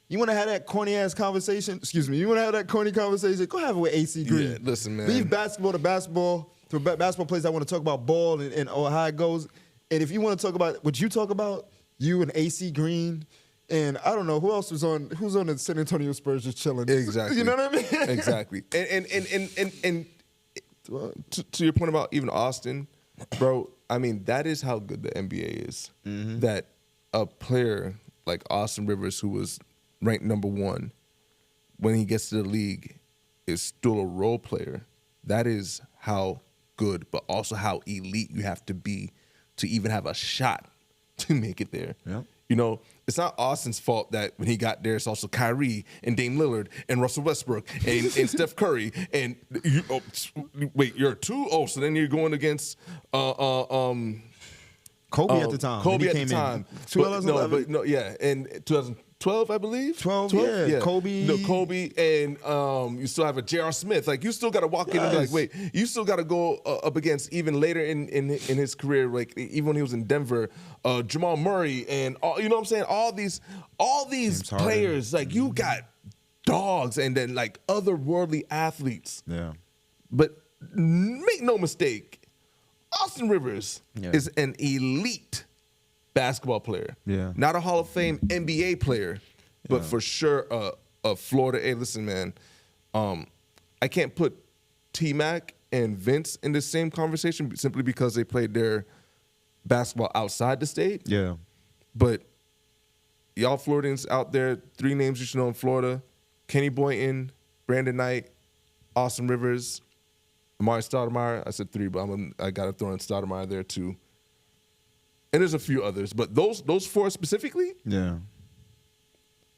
You want to have that corny ass conversation? Excuse me. You want to have that corny conversation? Go have it with AC Green. Yeah, listen, man. Leave basketball to basketball. To basketball players that want to talk about ball and how it goes. And if you want to talk about what you talk about, you and AC Green, and I don't know who's on the San Antonio Spurs just chilling. Exactly. You know what I mean? Exactly. And to your point about even Austin, bro, I mean, that is how good the NBA is. That a player like Austin Rivers, who was ranked number 1, when he gets to the league, is still a role player. That is how good, but also how elite you have to be to even have a shot to make it there. Yeah. You know, it's not Austin's fault that when he got there, it's also Kyrie and Dame Lillard and Russell Westbrook and Steph Curry. And wait, you're 2? Oh, so then you're going against Kobe at the time. Kobe when at he the came time. in. But in 2012, I believe. 12, yeah. Kobe. No, Kobe, and you still have a J.R. Smith. Like, you still got to walk in and be like, wait, you still got to go up against, even later in his career, like even when he was in Denver, Jamal Murray, and you know what I'm saying? All these players, like, you got dogs, and then like otherworldly athletes. Yeah. But make no mistake, Austin Rivers is an elite basketball player. Yeah. Not a Hall of Fame NBA player, but for sure a Florida. Hey, listen, man, I can't put T-Mac and Vince in the same conversation simply because they played their basketball outside the state. Yeah. But y'all Floridians out there, 3 names you should know in Florida: Kenny Boynton, Brandon Knight, Austin Rivers, Amari Stoudemire. I said 3, but I got to throw in Stoudemire there too. And there's a few others, but those 4 specifically,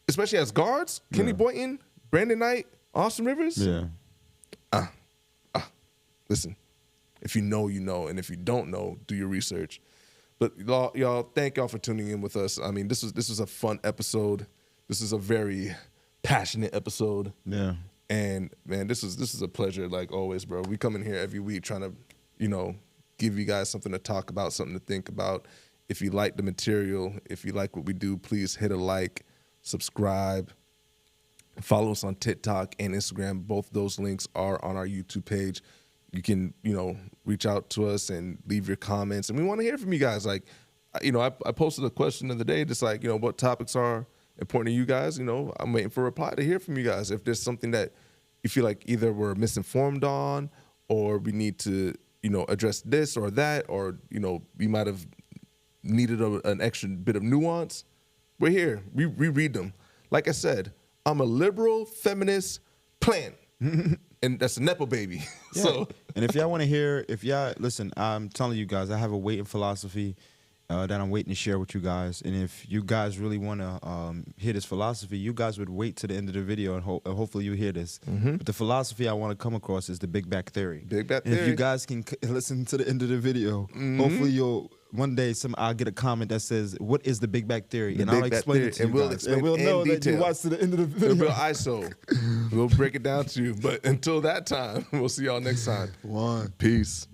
especially as guards, Kenny Boynton, Brandon Knight, Austin Rivers. Yeah. Listen, If you know, you know, and if you don't know, do your research. But y'all, thank y'all for tuning in with us. I mean, this was a fun episode. This is a very passionate episode. Yeah. And man, this is a pleasure, like always, bro. We come in here every week trying to, you know, give you guys something to talk about, something to think about. If you like the material, if you like what we do, please hit a like, subscribe, follow us on TikTok and Instagram. Both those links are on our YouTube page. You can, you know, reach out to us and leave your comments. And we want to hear from you guys. Like, you know, I posted a question the other day, just like, you know, what topics are important to you guys? You know, I'm waiting for a reply to hear from you guys. If there's something that you feel like either we're misinformed on, or we need to, you know, address this or that, or, you know, we might have needed an extra bit of nuance, we're here. We read them. Like I said, I'm a liberal feminist plant. And that's a Nepo baby. Yeah. So, and if y'all want to hear, listen, I'm telling you guys, I have a weight in philosophy that I'm waiting to share with you guys. And if you guys really want to hear this philosophy, you guys would wait to the end of the video, and hopefully you hear this. But the philosophy I want to come across is the Big Back Theory. Big Back And Theory. if you guys can listen to the end of the video, hopefully one day I'll get a comment that says, "What is the Big Back Theory?" And I'll explain it to you guys. And we'll know that you watched to the end of the video. It'll be ISO. We'll break it down to you. But until that time, we'll see y'all next time. One. Peace.